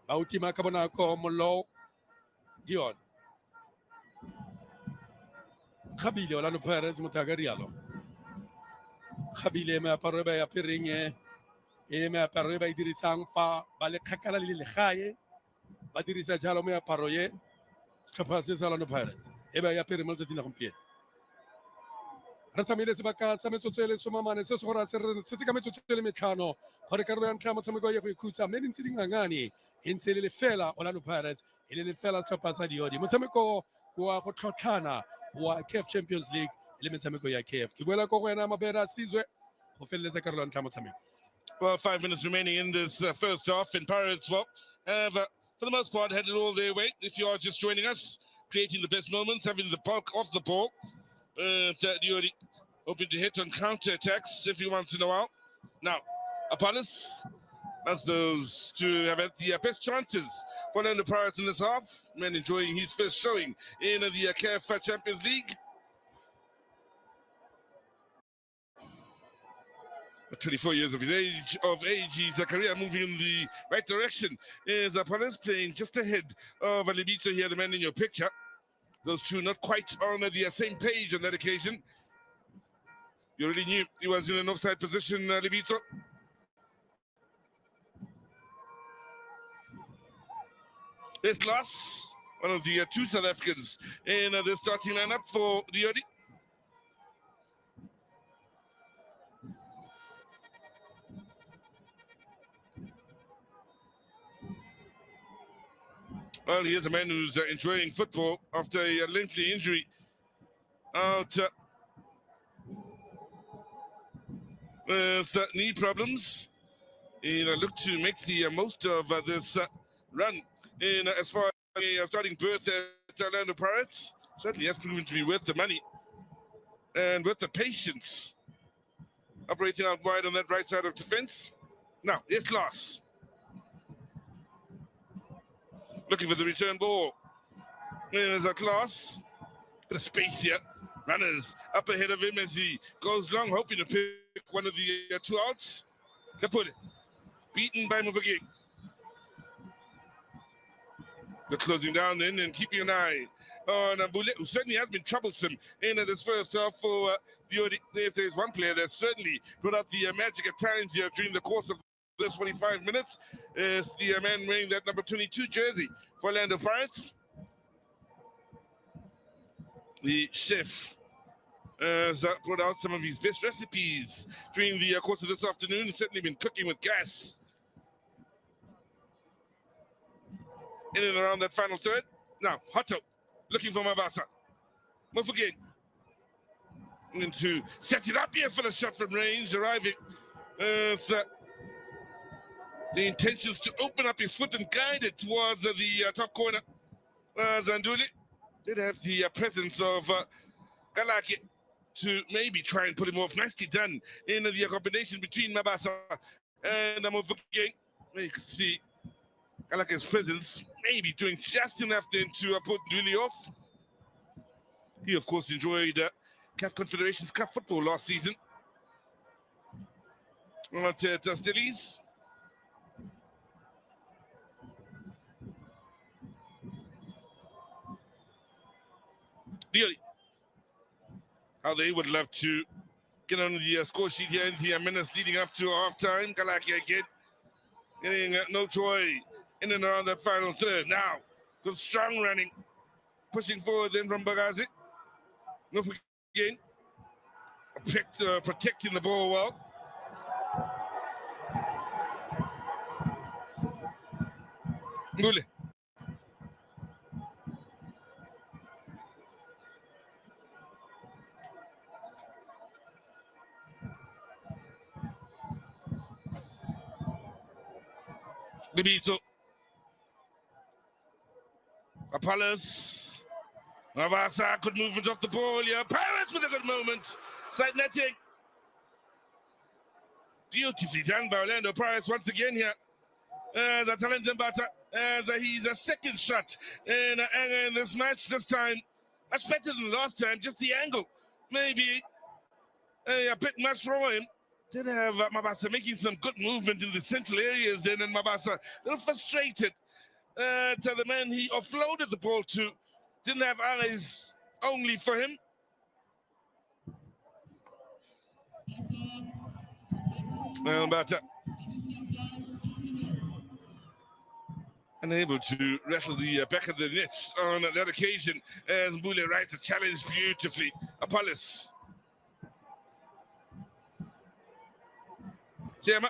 ba o tima ka bonako mollo Dion Khabile Orlando Pirates motagarialo Khabile meaparo ba ya pereng meaparo ba dirisang fa ba le kgakala le legae ba dirisa jalo meaparo ye setlhopha se sa Orlando Pirates e ba ya pereng mo letsatsing la gompieno re tsamaile sebaka sa metsotso e le somamane se se gore se ka metsotso e le metlhano gore karolo ya ntlha motshameko ya go ikhutsa mme dintse dingangane e ntse le fela Orlando Pirates e le fela setlhopha sa Diodi motshameko wa go tlhotlhana wa CAF Champions League le metshameko ya CAF ke boela go wena Mabera Sizwe go feleletsa karolo ya ntlha motshameko. Well, 5 minutes remaining in this first half, and Pirates, well, have for the most part headed all their way. If you are just joining us, creating the best moments, having the bulk of the ball, Diodi hoping to hit on counter attacks every once in a while. Now, Apollos Amongst those to have had the best chances for Orlando Pirates in this half. Man enjoying his first showing in the CAF Champions League. At 24 years of age, his career moving in the right direction. Is Apollos playing just ahead of Libito here, the man in your picture. Those two not quite on the same page on that occasion. You already knew he was in an offside position, Libito. This loss, one of the two South Africans in the starting lineup for Lioli. Well, he is a man who's enjoying football after a lengthy injury out with knee problems. He'll look to make the most of this run in as far as a starting berth at Orlando Pirates. Certainly has proven to be worth the money and worth the patience. Operating out wide on that right side of defense. Now, it's loss. Looking for the return ball. There's a class. Bit of space here. Runners up ahead of him as he goes long, hoping to pick one of the two outs. Kaput. Beaten by Mufagi. They're closing down then and keeping an eye on Mbule, who certainly has been troublesome in this first half for if there's one player that certainly brought out the magic at times here during the course of this 45 minutes, is the man wearing that number 22 jersey for Orlando Pirates. The chef has brought out some of his best recipes during the course of this afternoon. He's certainly been cooking with gas. In and around that final third. Now, Hotto looking for Mabasa. Move again. And to set it up here for the shot from range, arriving with the intentions to open up his foot and guide it towards the top corner. Zanduli did have the presence of Galaki to maybe try and put him off. Nicely done in the combination between Mabasa and Mufaki. You can see Galaki's presence maybe doing just enough then to put Nduli off. He, of course, enjoyed CAF Confederations Cup football last season. At Stillies. Lioli. How they would love to get on the score sheet here in the minutes leading up to halftime. Galaki again getting no joy in and around that final third. Now, good strong running, pushing forward then from Bagazi. No again, protecting the ball well. Ngule. Libito. Apollos. Mabasa, good movement off the ball here. Pirates with a good moment. Side netting. Beautifully done by Orlando Pirates once again here. The talent Mbata as he's a second shot in this match. This time, much better than last time. Just the angle, maybe a bit much for him. Did have Mabasa making some good movement in the central areas then, and Mabasa a little frustrated to the man he offloaded the ball to. Didn't have eyes only for him. Well, Mbata unable to rattle the back of the net on that occasion as Mbule right to challenge beautifully. Apollos. Chema.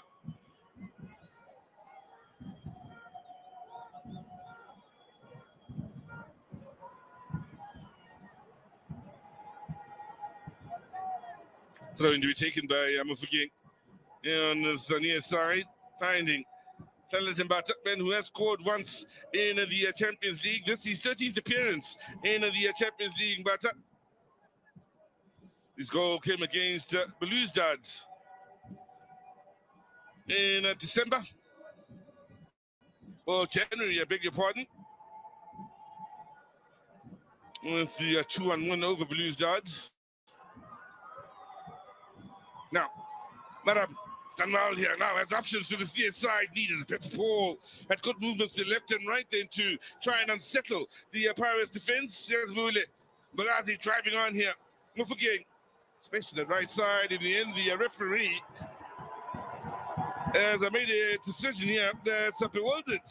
Throw in to be taken by Mufaki on the near side, finding talented Mbata, who has scored once in the Champions League. This is his 13th appearance in the Champions League, Mbata. His goal came against Belouizdad in December. or January, I beg your pardon. With the 2-1 over Blues Dodds. Now, Madam Dunwall here now has options to the near side needed. Pets Paul had good movements to the left and right then to try and unsettle the Pirates defense. Here's Mule. Bagazi driving on here. No forgetting, especially the right side. In the end, the referee has made a decision here that's bewildered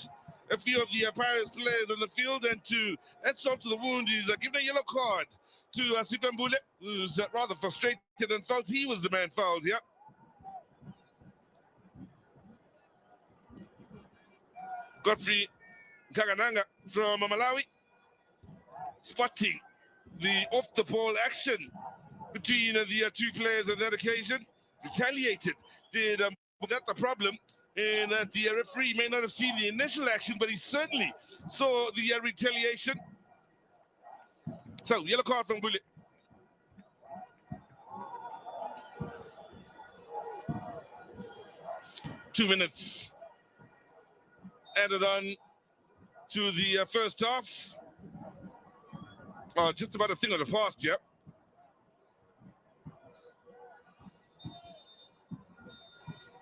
a few of the Pirates players on the field, and to add salt to the wound, he's given a yellow card to Sipambule, who's rather frustrated and felt he was the man fouled here. Godfrey Kagananga from Malawi, spotting the off-the-ball action between the two players on that occasion, retaliated. Did that the problem? And the referee may not have seen the initial action, but he certainly saw the retaliation. So, yellow card from Bullet. Two minutes added on to the first half. Just about a thing of the past, yeah.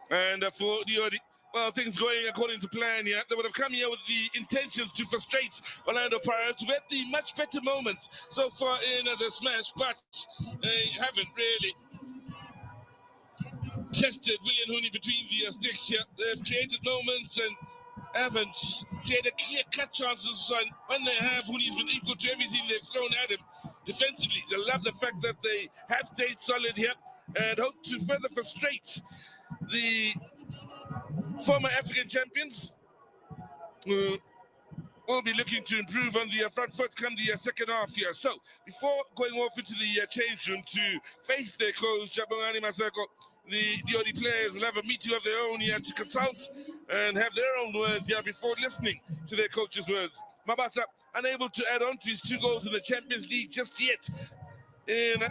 And for the things going according to plan here, they would have come here with the intentions to frustrate Orlando Pirates. We had the much better moments so far in the smash, but they haven't really tested William Hooney between the sticks here. They've created moments and haven't created clear-cut chances. When they have, Hooney's been equal to everything they've thrown at him defensively. They love the fact that they have stayed solid here and hope to further frustrate the former African champions, who will be looking to improve on the front foot come the second half here. So, before going off into the change room to face their coach, Jabongani Maseko, the Diodi players will have a meeting of their own here to consult and have their own words here before listening to their coach's words. Mabasa, unable to add on to his 2 goals in the Champions League just yet in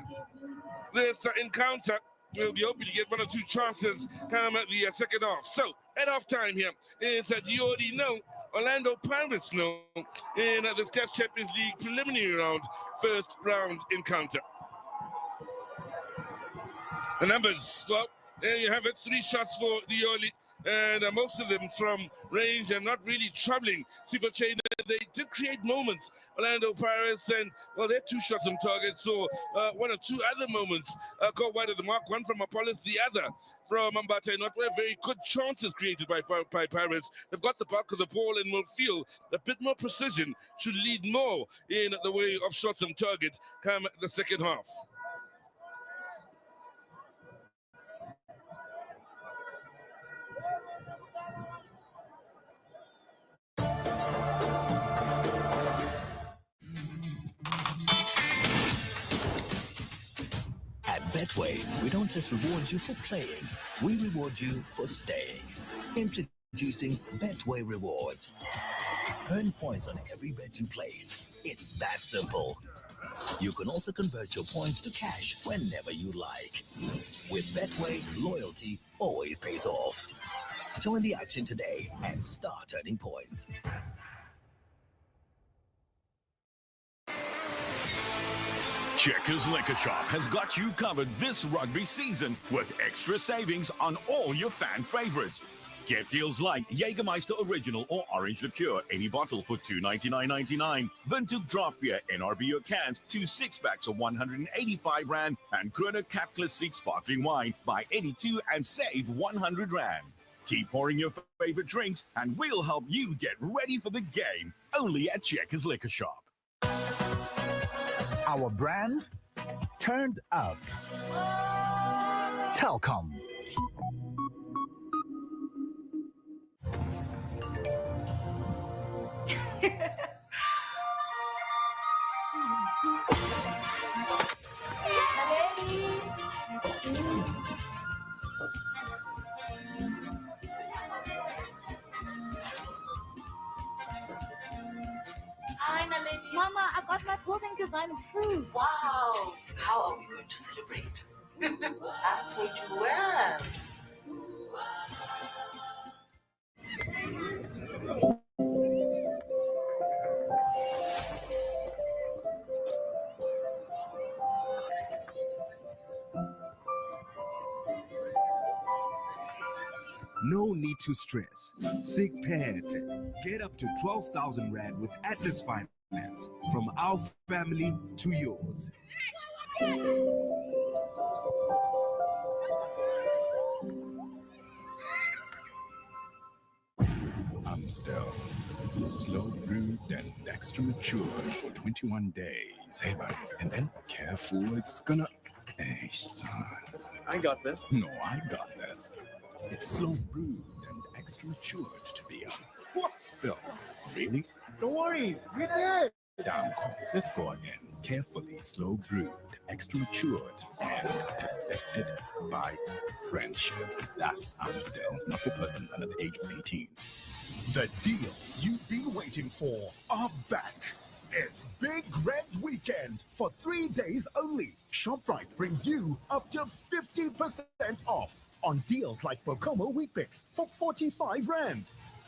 this encounter. We'll be hoping to get 1 or 2 chances come at the second half. So, at half time here, it's Diodi no, Orlando Pirates no, in this CAF Champions League preliminary round, first round encounter. The numbers, well, there you have it, 3 shots for Lioli, and most of them from range and not really troubling Super Chain. They did create moments, Orlando Pirates, and, well, they're 2 shots on target, so 1 or 2 other moments go wide of the mark, one from Apollos, the other from Mbate. Not were very good chances created by Pirates. They've got the bulk of the ball and will feel a bit more precision should lead more in the way of shots on target come the second half. At Betway, we don't just reward you for playing, we reward you for staying. Introducing Betway Rewards. Earn points on every bet you place. It's that simple. You can also convert your points to cash whenever you like. With Betway, loyalty always pays off. Join the action today and start earning points. Checkers Liquor Shop has got you covered this rugby season with extra savings on all your fan favorites. Get deals like Jägermeister Original or Orange Liqueur, any bottle for $299.99. Vintug Draft Beer, NRB or cans, 2 6-packs of 185 Rand. And Kroner Cap Classic Sparkling Wine, buy 82 and save 100 Rand. Keep pouring your favorite drinks and we'll help you get ready for the game. Only at Checkers Liquor Shop. Our brand turned up. Telkom. Mama, I got my clothing design approved. Wow! How are we going to celebrate? I told you when. No need to stress. Sick pet. Get up to 12,000 Rand with Atlas Finance. From our family to yours. Amstel. Slow brewed and extra matured for 21 days. Hey, buddy. And then careful, it's gonna... Hey, son. I got this. No, I got this. It's slow brewed and extra matured to be a spill. Really? Don't worry, we did. Down call. Let's go again. Carefully slow brewed, extra matured, and perfected by friendship. That's Amstel, not for persons under the age of 18. The deals you've been waiting for are back. It's Big Red Weekend for 3 days only. ShopRite brings you up to 50% off on deals like Bocomo Wheat Bix for 45 Rand.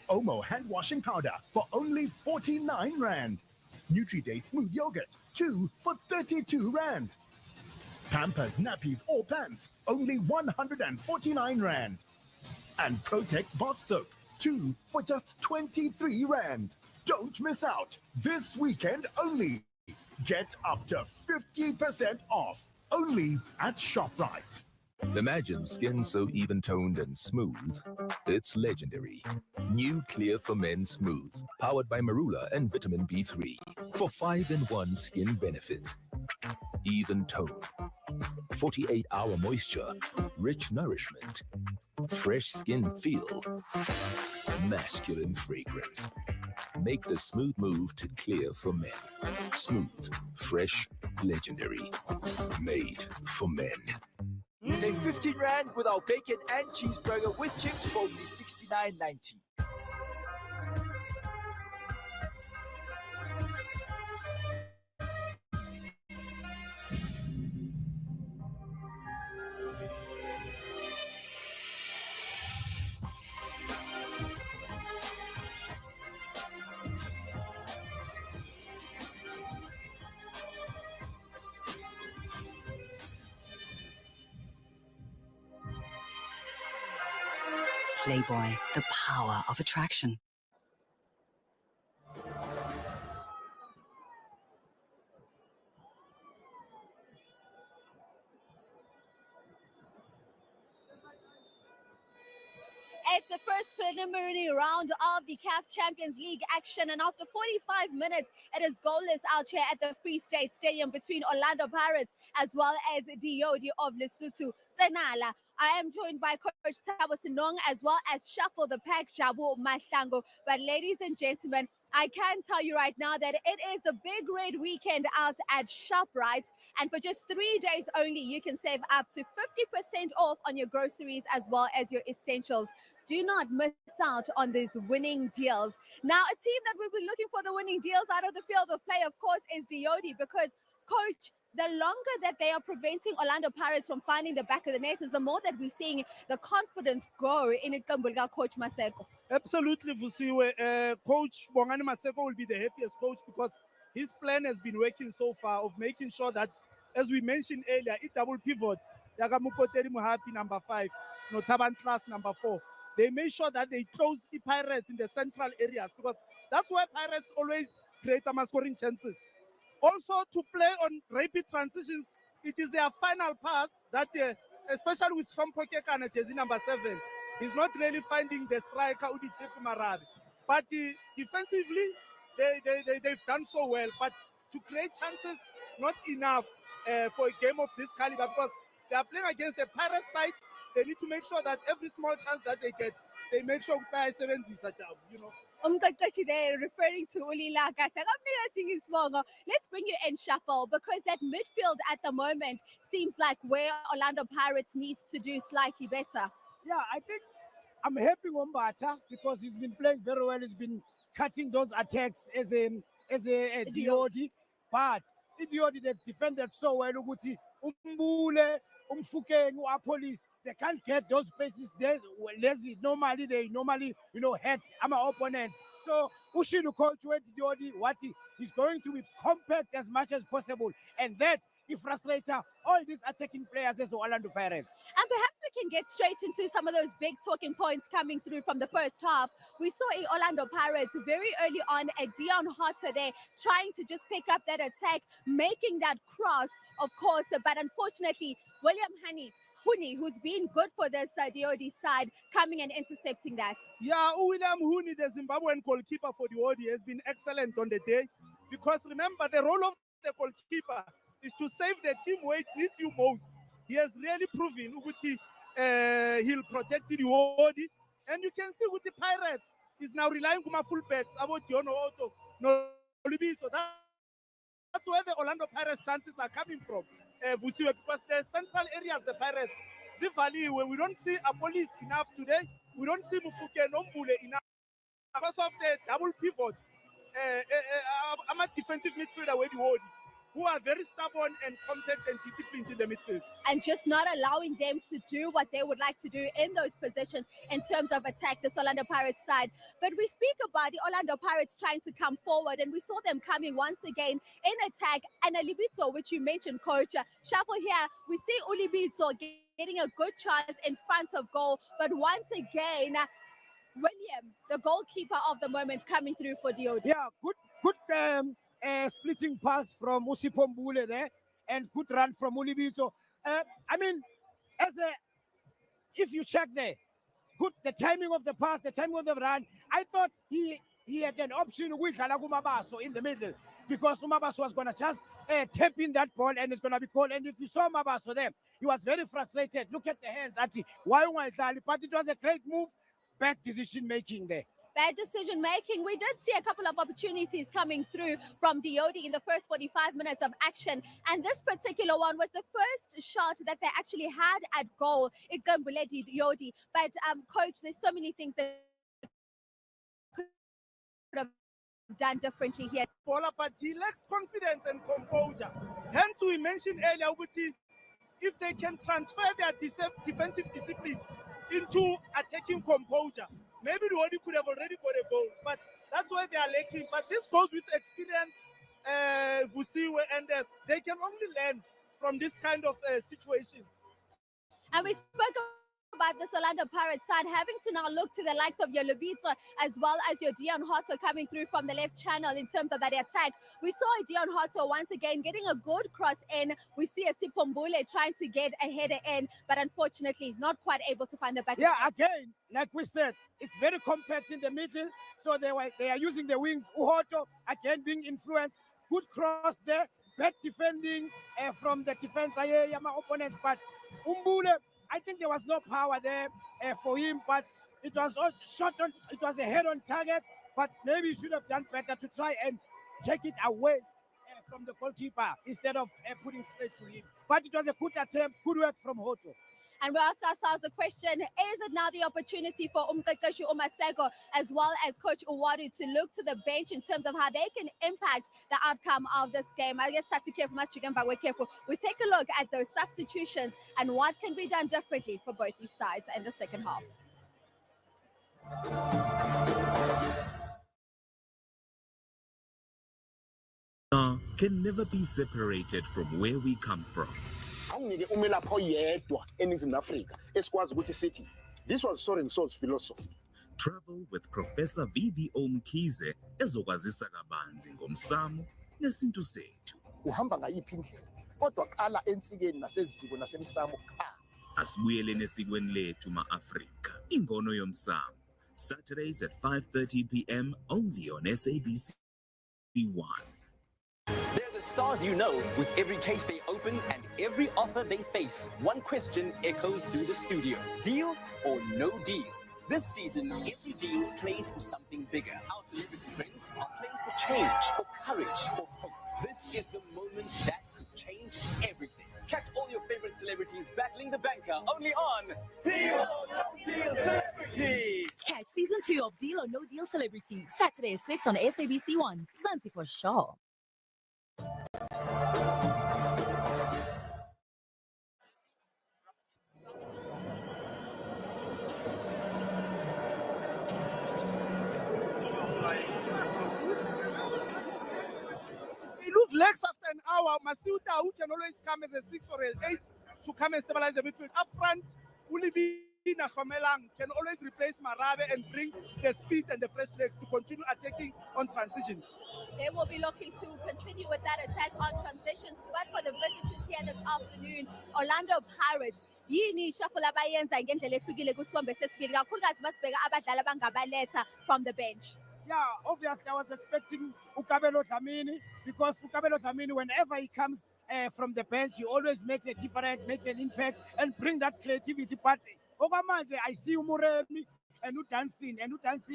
Omo hand washing powder for only 49 Rand. Nutri-Day smooth yogurt, 2 for 32 Rand. Pampers, nappies or pants, only 149 Rand. And Protex bath soap, 2 for just 23 Rand. Don't miss out. This weekend only. Get up to 50% off. Only at ShopRite. Imagine skin so even-toned and smooth, it's legendary. New Clear for Men Smooth, powered by Marula and vitamin B3 for 5-in-1 skin benefits. Even tone, 48-hour moisture, rich nourishment, fresh skin feel, masculine fragrance. Make the smooth move to Clear for Men. Smooth, fresh, legendary. Made for men. Save 15 Rand with our bacon and cheeseburger with chips for only 69.90. Playboy, the power of attraction. It's the first preliminary round of the CAF Champions League action, and after 45 minutes, it is goalless out here at the Free State Stadium between Orlando Pirates as well as Lioli of Lesotho. Tsenala. I am joined by Coach Thabo Sinong as well as Shuffle the Pack, Jabu Mahlango. But ladies and gentlemen, I can tell you right now that it is the Big Red Weekend out at ShopRite. And for just 3 days only, you can save up to 50% off on your groceries as well as your essentials. Do not miss out on these winning deals. Now, a team that will be looking for the winning deals out of the field of play, of course, is Lioli, because, Coach, the longer that they are preventing Orlando Pirates from finding the back of the net, is the more that we're seeing the confidence grow in it. Coach Maseko. Absolutely, Vusiwe. Coach Bongani Maseko will be the happiest coach because his plan has been working so far of making sure that, as we mentioned earlier, it double pivot. Yagamukoteri Muhapi number 5, Notaban Class number 4. They made sure that they close the Pirates in the central areas because that's where Pirates always create scoring chances. Also, to play on rapid transitions, it is their final pass that, especially with Sompokekana, jersey number 7, he's not really finding the striker, Uditsepu Marabi. But defensively, they've done so well. But to create chances, not enough for a game of this caliber because they are playing against the Pirate side. They need to make sure that every small chance that they get, they make sure by 7 is such a, you know. There referring to Ulilaka. Let's bring you in, Shuffle, because that midfield at the moment seems like where Orlando Pirates needs to do slightly better. Yeah, I think I'm happy on Bata because he's been playing very well. He's been cutting those attacks as a Diodi. But Diodi, they've defended so well. Umbule, Umfukeng, Police. They can't get those spaces there. Normally, they hit our opponents. So, Ushinu coach what he's going to be compact as much as possible. And that, he frustrates all these attacking players as Orlando Pirates. And perhaps we can get straight into some of those big talking points coming through from the first half. We saw a Orlando Pirates very early on, a Dion Hotter there, trying to just pick up that attack, making that cross, of course, but unfortunately, William Huni, who's been good for this DOD side, coming and intercepting that. Yeah, William Huni, the Zimbabwean goalkeeper for the OD, has been excellent on the day. Because remember, the role of the goalkeeper is to save the team where it needs you most. He has really proven he'll protect the OD. And you can see with the Pirates, is now relying on my fullbacks about Diono Otto. No, so that's where the Orlando Pirates chances are coming from. Because the central areas, the Pirates, Zivali, where we don't see a police enough today, we don't see Mufuke Nombule enough because of the double pivot. I'm a defensive midfielder with the Wodi, who are very stubborn and compact and disciplined in the midfield. And just not allowing them to do what they would like to do in those positions in terms of attack, the Orlando Pirates side. But we speak about the Orlando Pirates trying to come forward, and we saw them coming once again in attack. And Libito, which you mentioned, Coach, Shuffle here, we see Libito getting a good chance in front of goal. But once again, William, the goalkeeper of the moment, coming through for DOD. Yeah, good splitting pass from Usipombule there, and good run from Ulibito. I mean, if you check there, the timing of the pass, the timing of the run, I thought he had an option with Umabaso in the middle, because Umabaso was going to just tap in that ball and it's going to be called. And if you saw Umabaso there, he was very frustrated. Look at the hands, why but it was a great move. Bad decision making there. Bad decision making. We did see a couple of opportunities coming through from DOD in the first 45 minutes of action. And this particular one was the first shot that they actually had at goal. Ikambuleti DOD. But coach, there's so many things that could have done differently here. But he lacks confidence and composure. Hence, we mentioned earlier, if they can transfer their defensive discipline into attacking composure, maybe the Wadi could have already got a goal, but that's why they are lacking. But this goes with experience, Vusiwe, and they can only learn from this kind of situations. And we spoke about the Orlando Pirates side having to now look to the likes of your Lubito as well as your Dion Hotter coming through from the left channel in terms of that attack. We saw Dion Hotter once again getting a good cross in. We see a Sipombule trying to get a header in, but unfortunately not quite able to find the back. Yeah, again, like we said, it's very compact in the middle, so they are using the wings. Uhoto again being influenced. Good cross there, bad defending from the defense opponents, but Umbule, I think there was no power there for him, but it was shot on. It was a head-on target, but maybe he should have done better to try and take it away from the goalkeeper instead of putting straight to him. But it was a good attempt, good work from Hoto. And we ask ourselves the question, is it now the opportunity for Umqeqeshi Umaseko as well as Coach Uwadu to look to the bench in terms of how they can impact the outcome of this game? I guess that's careful, but we're careful. We take a look at those substitutions and what can be done differently for both these sides in the second half. Can never be separated from where we come from. This was Soren Sol's philosophy. Travel with Professor V.V. Omkhize ezokwazisa kabanzi ngomsamo nesintu sethu. Uhamba ngayiphi indlela kodwa qala ensikeni naseziko nasemsamo qha. Asibuyele nesikweni lethu ma-Afrika. Ingono yomsamo. Saturdays at 5:30 p.m. only on SABC 1. They're the stars you know. With every case they open and every offer they face, one question echoes through the studio. Deal or no deal? This season, every deal plays for something bigger. Our celebrity friends are playing for change, for courage, for hope. This is the moment that could change everything. Catch all your favorite celebrities battling the banker only on Deal or No Deal Celebrity. Catch season 2 of Deal or No Deal Celebrity, Saturday at 6 on SABC 1. Zanzi for sure. He lose legs after an hour. Masiuta, who can always come as a 6 or an 8 to come and stabilize the midfield. Up front, Ulibina Famelang can always replace Marabe and bring the speed and the fresh legs to continue attacking on transitions. They will be looking to continue with that attack on transitions, but for the visitors here this afternoon, Orlando Pirates, yini shuffle abayenza ngendlela ehlukile kusibambe sesibili kakhulukazi masibheka abadlali abangabaletha from the bench. Yeah, obviously I was expecting Ukabelo Dlamini because Ukabelo Dlamini, whenever he comes from the bench, he always makes a difference, makes an impact, and bring that creativity. But Ogamanje, I see Umuremi and Udansin,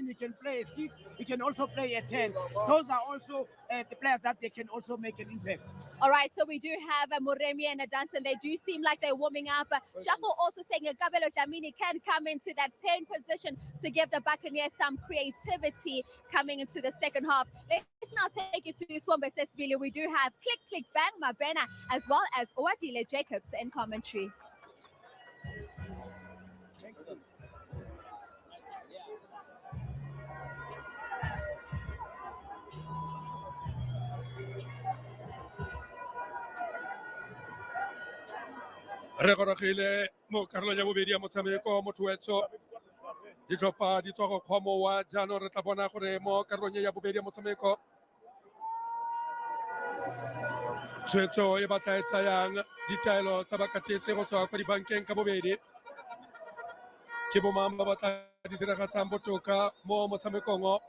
he can play a 6, he can also play a 10. Those are also the players that they can also make an impact. All right, so we do have Muremi and Danson. They do seem like they're warming up. Shuffle also saying Kabelo Dlamini can come into that 10 position to give the Buccaneers some creativity coming into the second half. Let's now take you to Swambe Sesbili. We do have Click Click Bang Mabena as well as Owadile Jacobs in commentary. Regoragile mo Carlo ya bobedi ya motshameko motho wetso ditlhopha di tswa go kgomowa jaanong re tla bona gore mo karolong ya bobedi ya motshameko tshwetso e batla e tsayang ditaelo tsa bakatisi go tswa kwa dibankeng ka bobedi ke bomang ba batla di diragatsang botoka mo motshamekong o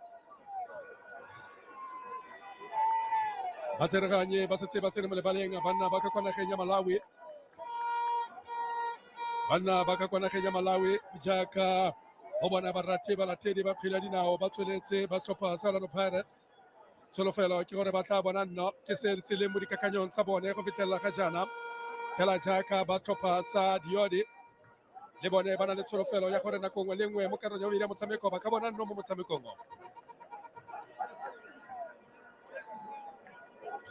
batsereganye ba setse ba tsene mo lebaleng banna ba ka kwa nageng ya Malawi jaaka o bona balatedi ba kgwele ya dinao ba tsweletse ba setlhopha sa Orlando Pirates tsholofelo ke gore ba tla bona nno ke se tseleng mo dikakanyong tsa bone go fitlhelela ga jaana fela jaaka ba setlhopha sa Lioli le bone ba na le tsholofelo ya gore nako nngwe le nngwe mo karolong ya bobedi ya motshameko ba ka bona nno mo motshamekong o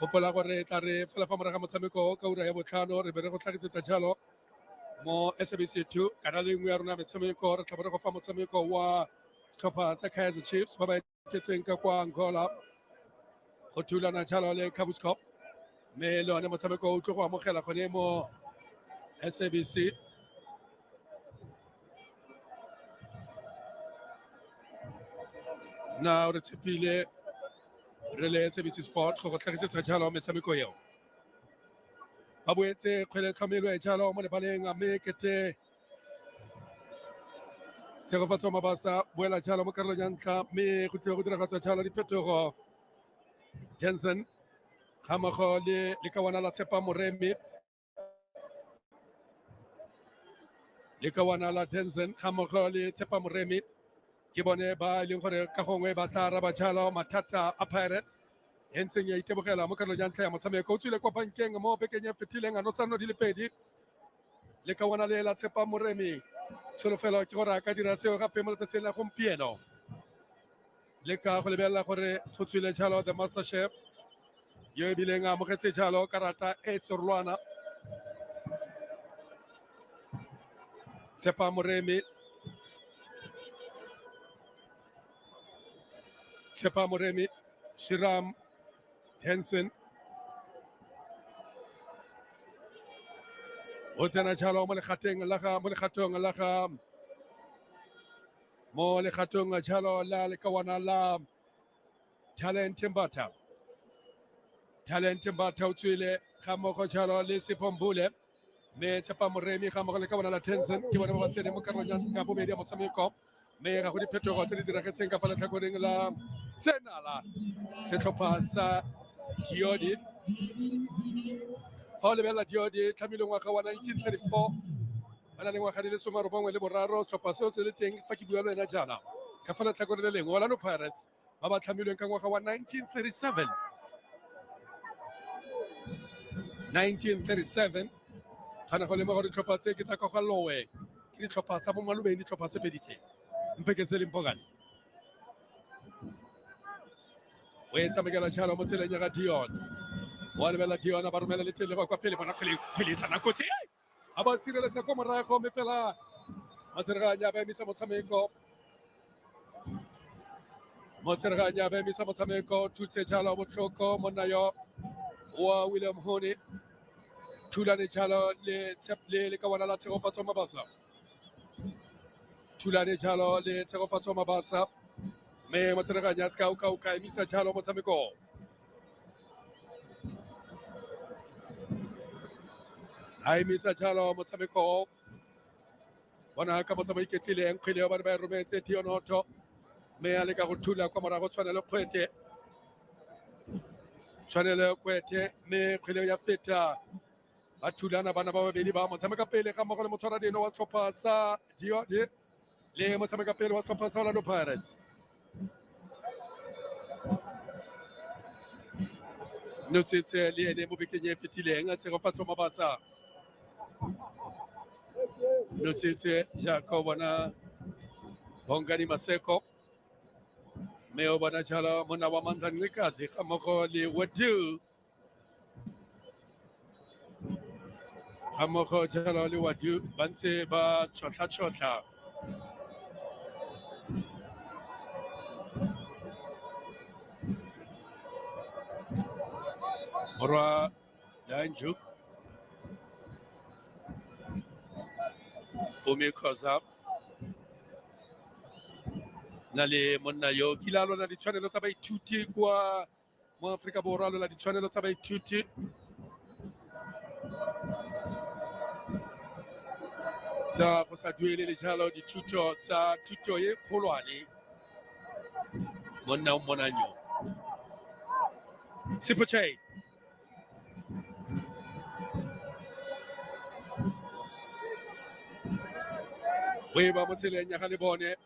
gopola gore tla re fela fa moraga motshameko ka ura ya botlhano re be re go tlhagisetsa jalo mo SABC 2 kana le nngwe ya rona metshameko re tla go fa motshameko wa setlhopha sa Kaizer Chiefs ba ba etetseng ka kwa Angola go thulana jalo le Cabo Verde mme le one motshameko o tlo go amogela gone mo SABC na re tshepile re le SABC Sport go tlhagisetsa jalo metshameko eo ba boetse kgwele tlhamelo e jalo mo lebaleng mme kete tshegofatso mabasa boela jalo mo karolong ya ntlha mme go tlile go diragatswa jalo diphetogo Jensen ga mmogo le kawana la Tshepa Moremi le kawana la Jensen ga mmogo le Tshepa Moremi ke bone ba leng gore ka gongwe ba tla raba jalo mathata a Pirates e ntseng ya itebogela mo karolong ya ntlha ya motshameko o tswile kwa bankeng mo bekeng ya fetileng a nosano di le pedi le kawana le la Tshepa Moremi tsholofelo ke gore a ka dira seo gape mo letsatsing la gompieno le ka go lebelela gore go tswile jalo the master chef yo e bileng a amogetse jalo karata e sorolwana Tshepa Moremi Shiram Tenson o tsena jalo mo legatong jalo la lekawana la Talent Mbata o tswile ga mmogo jalo le Sephombule mme Tshepa Moremi ga mmogo le kawana la Tenson ke bone ba ba tsene mo karolong ya bobedi ya motshameko mme ga go diphetogo tse di diragetseng ka fa letlhakoreng la tsenala setlhopha sa Diodi fa o lebelela Diodi tlhamilwe ngwaga wa 1934 ba na le ngwaga di le 93 setlhopha seo se le teng fa ke bua le wena jaana ka fa letlhakoreng le lengwe Orlando Pirates ba ba tlhamilweng ka ngwaga wa 1937 gana go lemoga ditlhopha tse ke tsa ka ga lowe ke ditlhopha tsa mo malobeng ditlhopha tse pedi tse mpeke se limpokazi o e tshamekela jalo mo tseleng ya ga Dion wa lebela Dion ba romela le tele kwa pele bona pele tla nako tse a ba sireletsa kwa morago mme fela matseraganya ba emisa motshameko thutse jalo botlhoko monna yo wa William Hone thulane jalo le kawana la tshegofatso mabasa thulane jalo le tshegofatso mabasa mme motsereganya se ka o ka emisa jalo motshameko a emisa jalo motshameko bona ka motsamayi ketlileng kgwele ya bane ba e rometse tionoto mme a leka go thula kwa morago tshwanele kgwete mme kgwele ya feta ba thulana bana ba babedi ba motshameka pele ga mmogo le motshwaradino wa setlhopha sa diode le motshameka pele wa setlhopha sa Orlando Pirates nosetse le ene mo bekeng e fetileng a tshegofatso mabasa nosetse jaaka o bona Bongani Maseko mme o bona jalo monna wa Mandla Ncikazi ga mmogo le Wadu ga mmogo jalo le Wadu ba ntse ba tšhotlha morwa Danju Omekhoza na le monna yo kila lona ditshwanelo tsa baithuti kwa mo Aforika Borwa lona ditshwanelo tsa baithuti tsa go sa duele le jalo dithuto tsa thuto ye kgolwane monna o monanyo Sipoche Weba mo tseleng ya ga le bone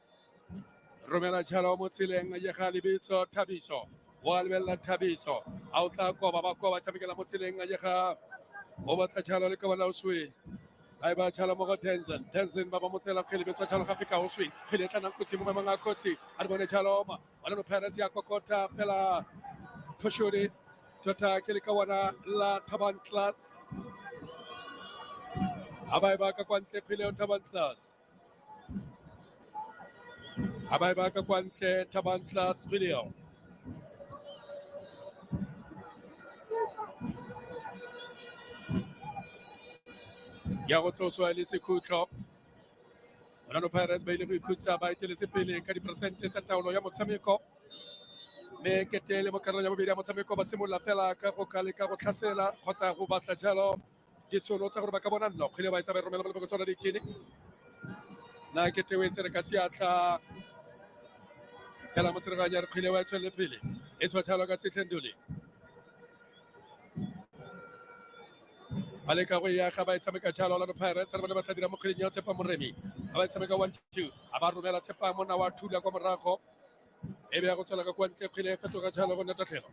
romela jalo mo tseleng ya ga lebitso Thabiso wa lebella Thabiso a o tla koba ba koba tshamekela mo tseleng ya ga o batla jalo le ka bona o swing ai ba jalo mo go Tenzin ba ba mo tsela kgele betsa jalo gape ka o swing kgele tla nang kotsi mo mamang a kotsi a re bone jalo ma Orlando Pirates ya kokota fela Phoshori tota ke le ka wana la Taban Class abai ba ka kwantle kgele o Taban Class abai ba ka kwantle Taban Class video ya go tloswa le sekhutlo Orlando Pirates ba ile go ikhutsa ba eteletse pele ka diperesente tsa taolo ya motshameko mme ketele mo karolo ya bobedi ya motshameko ba simolola fela ka go ka leka go tlhasela kgotsa go batla jalo ditšhono tsa gore ba ka bona nno kgwele ba etsa ba romela mo tsona ditšhini na kete o etsere ka seatla fela motsereganya re kgwele wa tswelele pele e tswa jalo ka Sethenduli ba leka go ya ga ba tshameka jalo Orlando Pirates re bone ba tla dira mo kgweleng ya Tshepa Moremi ba tshameka 1-2 a ba romela Tshepa monna wa thula kwa morago e be ya go tswela ka kwa ntle kgwele e fetoga jalo go netatlhelo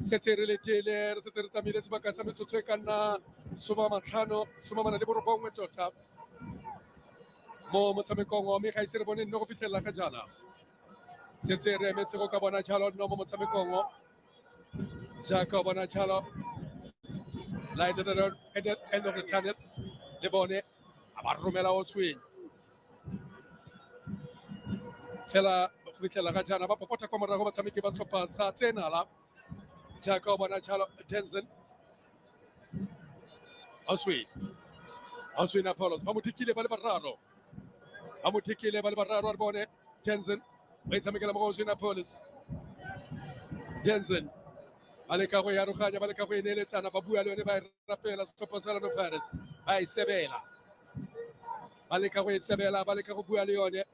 setse re letele re setse re tsamaile sebaka sa metsotso e ka nna 45 tota mo motshamekong wa mme ga ise re bone nno go fitlhelela ga jaana setse re emetse go ka bona jalo nno mo motshamekong jaaka o bona jalo light at the end of the tunnel le bone a ba romela o swing fela go fitlhelela ga jaana ba popota kwa morago batshameki ba setlhopha sa Tsenala jaaka o bona jalo Tenzin Oswin Apollos ba mo thikile ba le bararo a re bone Tenzin ba itshamekela mo go Oswin Apollos Tenzin ba leka go yaroganya ba leka go e neeletsana ba bua le yone ba e rapela setlhopha sa Orlando Pirates ba e sebela ba leka go e sebela ba leka go bua le yone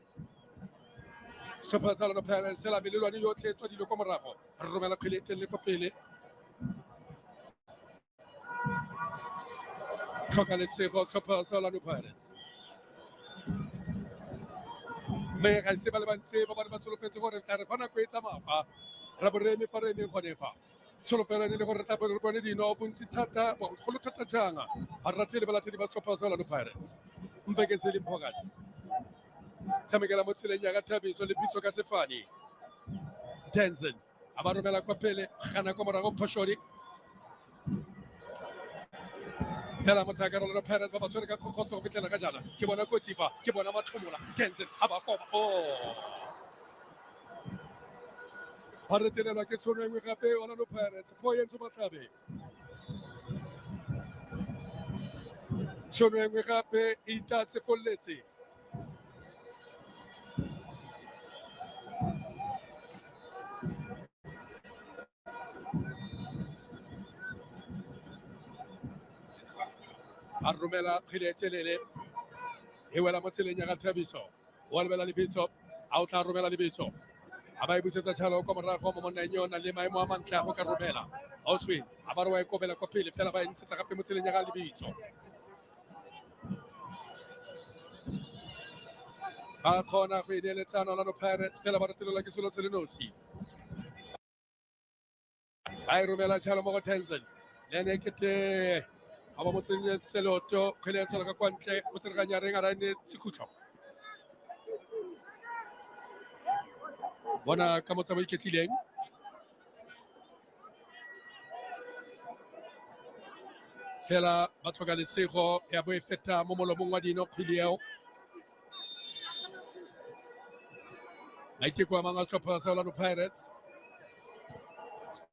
setlhopha sa Orlando Pirates fela melelwane yotlhe tswa dilo kwa morago re romela kgwele e telele kwa pele tlhoka lesego setlhopha sa Orlando Pirates mme ga ise ba le bantsi ba bane ba solofetse gore tla re kgona ko e tsamaya ra bo re eme fa re emeng gone fa tsholofelo e le gore re tla re bone dino bontsi thata bogolo thata jang ba rate le balatedi ba setlhopha sa Orlando Pirates Mbekeseli Mphokas tshamekela mo tseleng ya ka Thabiso le pitso ka sefane Tenzin a ba romela kwa pele gana kwa morago Phoshori fela motlhaka Orlando Pirates ba ba tshwere ka kgokgotso go fitlhela ka jaana ke bona kotsi fa ke bona matlhomola Tenzin a ba koba ba retelelwa ke tshono e nngwe gape Orlando Pirates Poyentsho Matlabe tšhono e nngwe gape e itlatse folletse a romela kgwele e telele e wela mo tseleng ya ga Thabiso wa lebela lebitso a o tla romela lebitso a ba e busetsa tshalo kwa morago mo monna nyona le maemo a mantle a go ka romela Oswin a ba re wa e kobela kwa pele fela ba e ntshetsa gape mo tseleng ya ga lebitso ba khona go ineeletsana Orlando Pirates fela ba retelelwa ke selo se le nosi ba e romela tshalo mo go Tenzin le ene kete a ba mo tseloto kgwele ya tsholo ka kwa ntle mo tsereganya reng a ra ene sekhutlo bona ka motsa mo iketlileng fela ba tlhoka lesego ya bo e feta mo molomong wa dino kgwele eo maiteko a mangwe a setlhopha sa Orlando Pirates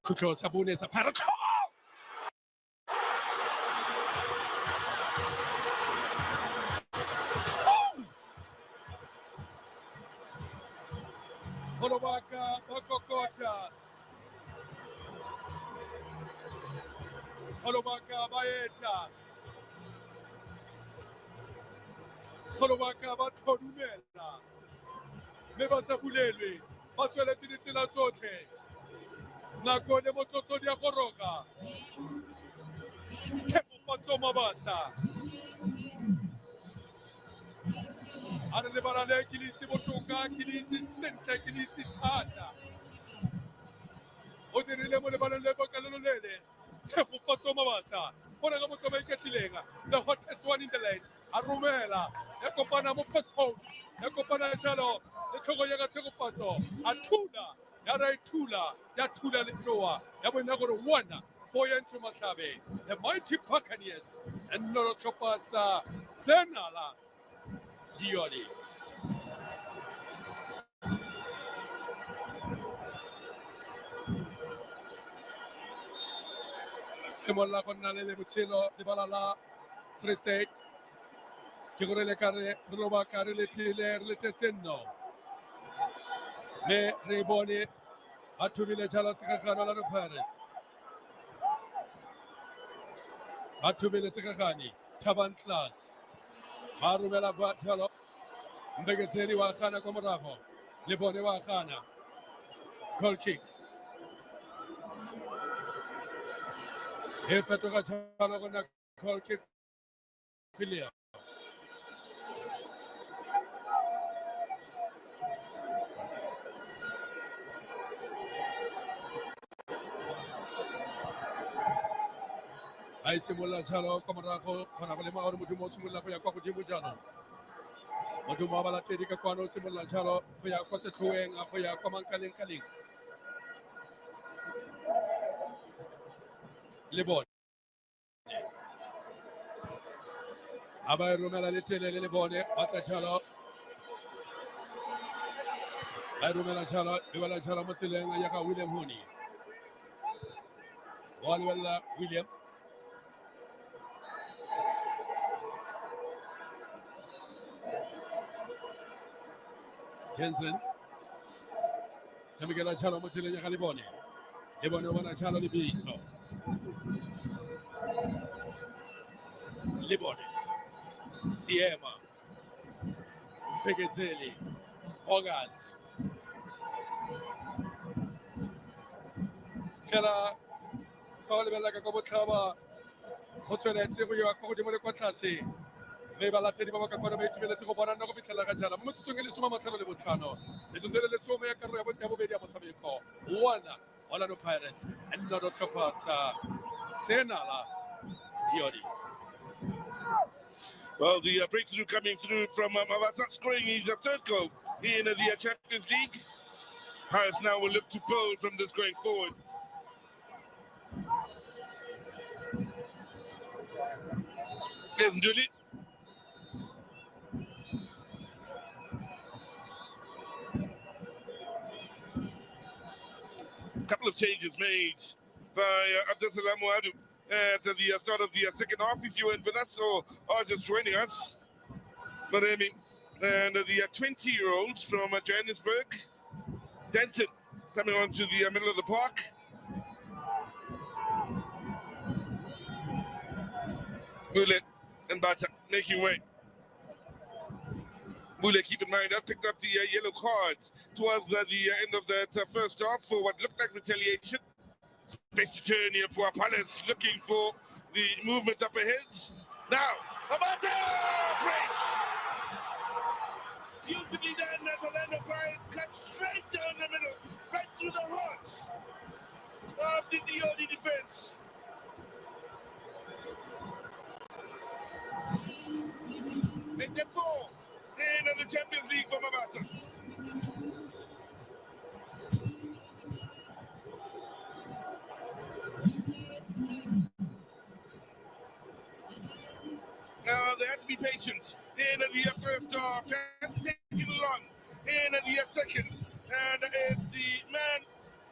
khutlo sa bone sa Pirates Holobaka Okokota Holobaka Baeta Holobaka ba tlhodumela mme ba sa bulelwe ba tsweletse ditsela tsotlhe nako le motsotso di a goroga tshepofatso mabasa a re lebala le ke le itse botoka ke le itse sentle ke le itse thata o dirile mo lebaleng le bokalelo lele tshepofatso mabasa bona ka motso ba iketlileng the hottest one in the land a romela ya kopana mo first code ya kopana jalo le tlhogo ya ka tshegofatso a thula ya ra ithula ya thula le tloa ya bona gore one go ya ntse matlhabe the mighty Buccaneers and North Chopasa Zenala Lioli simolla go nna le botshelo lebala la Free State ke gore le kare re lobaka re letile re letetse nno mme re bone a thubile jalo segagano la Pirates ba thubile segagane Taban Class ba romela batshelo mbeketseni wa gana kwa morago le bone wa gana goal kick e fetoga jalo gona goal kick clear a simolola jalo kwa morago gona go lema gore modumo o simolola go ya kwa godimo jaanong modumo wa balatedi ka kwano o simolola jalo go ya kwa setlhoeng a go ya kwa mankaleng-kaleng le bone a ba e romela le telele le bone ba tla jalo ba e romela jalo e wela jalo mo tseleng ya ka William Huni wa lebella William Jensen tshamekela jalo mo tseleng ya ga le bone o bona jalo le bitso le bone Siema Pegezeli Ogas fela fa o lebelela ka kwa botlhaba go tsweletse go ya kwa godimo le kwa tlase mme balatedi ba ba ka kwana ba itumeletse go bona nna go fitlhela ka jana mo metsotsong e le 55 metsotso e le lesome ya karolo ya bobedi ya motshameko one Orlando Pirates and North Chopasa Zenala Lioli. Well, the breakthrough coming through from Mavasa scoring his third goal in the Champions League. Pirates now will look to build from this going forward. There's Nduli. Couple of changes made by Abdesalam Mouadou at the start of the second half. If you weren't with us or are just joining us, but I mean, and the 20-year-olds from Johannesburg, Denton, coming on to the middle of the park. Mulet And Bata making way. Mule, keep in mind, that picked up the yellow card towards the end of that first half for what looked like retaliation. Space to turn here for Palace, looking for the movement up ahead. Now, Abata! Brace! Beautifully done as Orlando Pirates cut straight down the middle, right through the heart of the Lioli defense. Make that 4 in the Champions League for Mabasa. Now they have to be patient in the first half. That's taking long in the second. And it's the man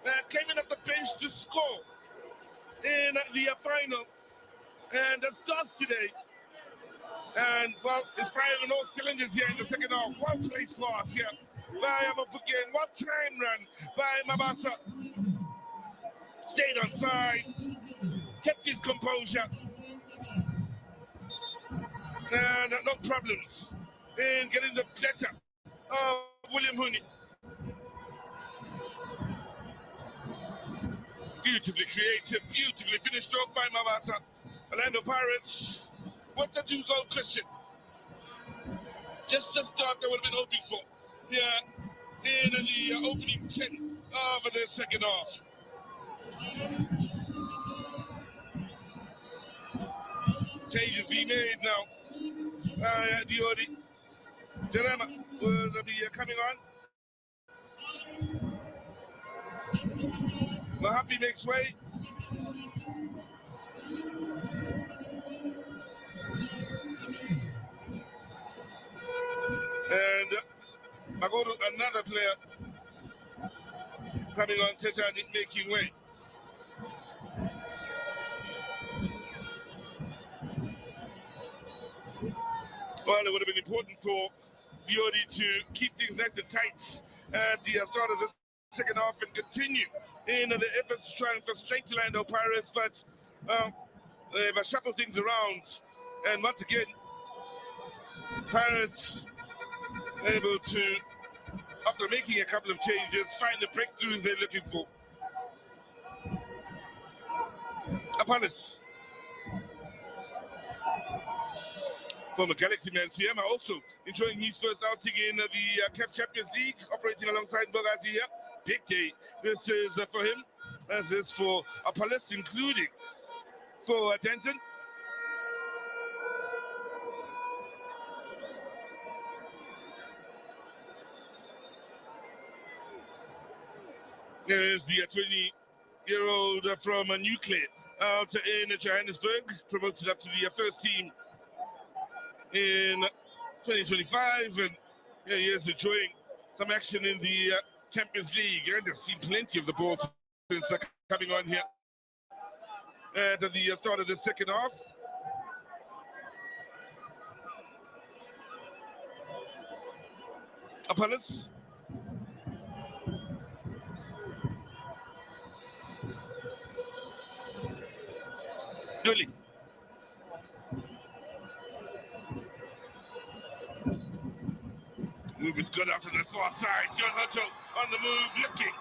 that came in off the bench to score in the final. And that starts today. And well, it's firing on all cylinders here in the second half. One place pass here by Amafugen. One time run by Mabasa. Stayed on side. Kept his composure. And no problems in getting the better of William Hooney. Beautifully creative, beautifully finished off by Mabasa. Orlando Pirates with the 2-goal cushion. Just the start they would have been hoping for here in the opening 10 of the second half. Changes being made now. Diodi. Jerema will be coming on. Mahapi makes way. And I go to another player coming on, Tejani making way. Well, it would have been important for Diodi to keep things nice and tight at the start of the second half and continue in the efforts to try and frustrate the Orlando Pirates, but they've shuffled things around. And once again, Pirates able to, after making a couple of changes, find the breakthroughs they're looking for. Palace. Former Galaxy man Siema also enjoying his first outing in the CAF Champions League, operating alongside Bogazi here. Big day. This is for him, as is for Palace, including for Denton. There is the 20-year-old from Nuclear out in Johannesburg, promoted up to the first team in 2025, and he is enjoying some action in the Champions League, and there's seen plenty of the ball since coming on here at the start of the second half. Palace. Lioli. Moving good out to the far side. John Hutto on the move, looking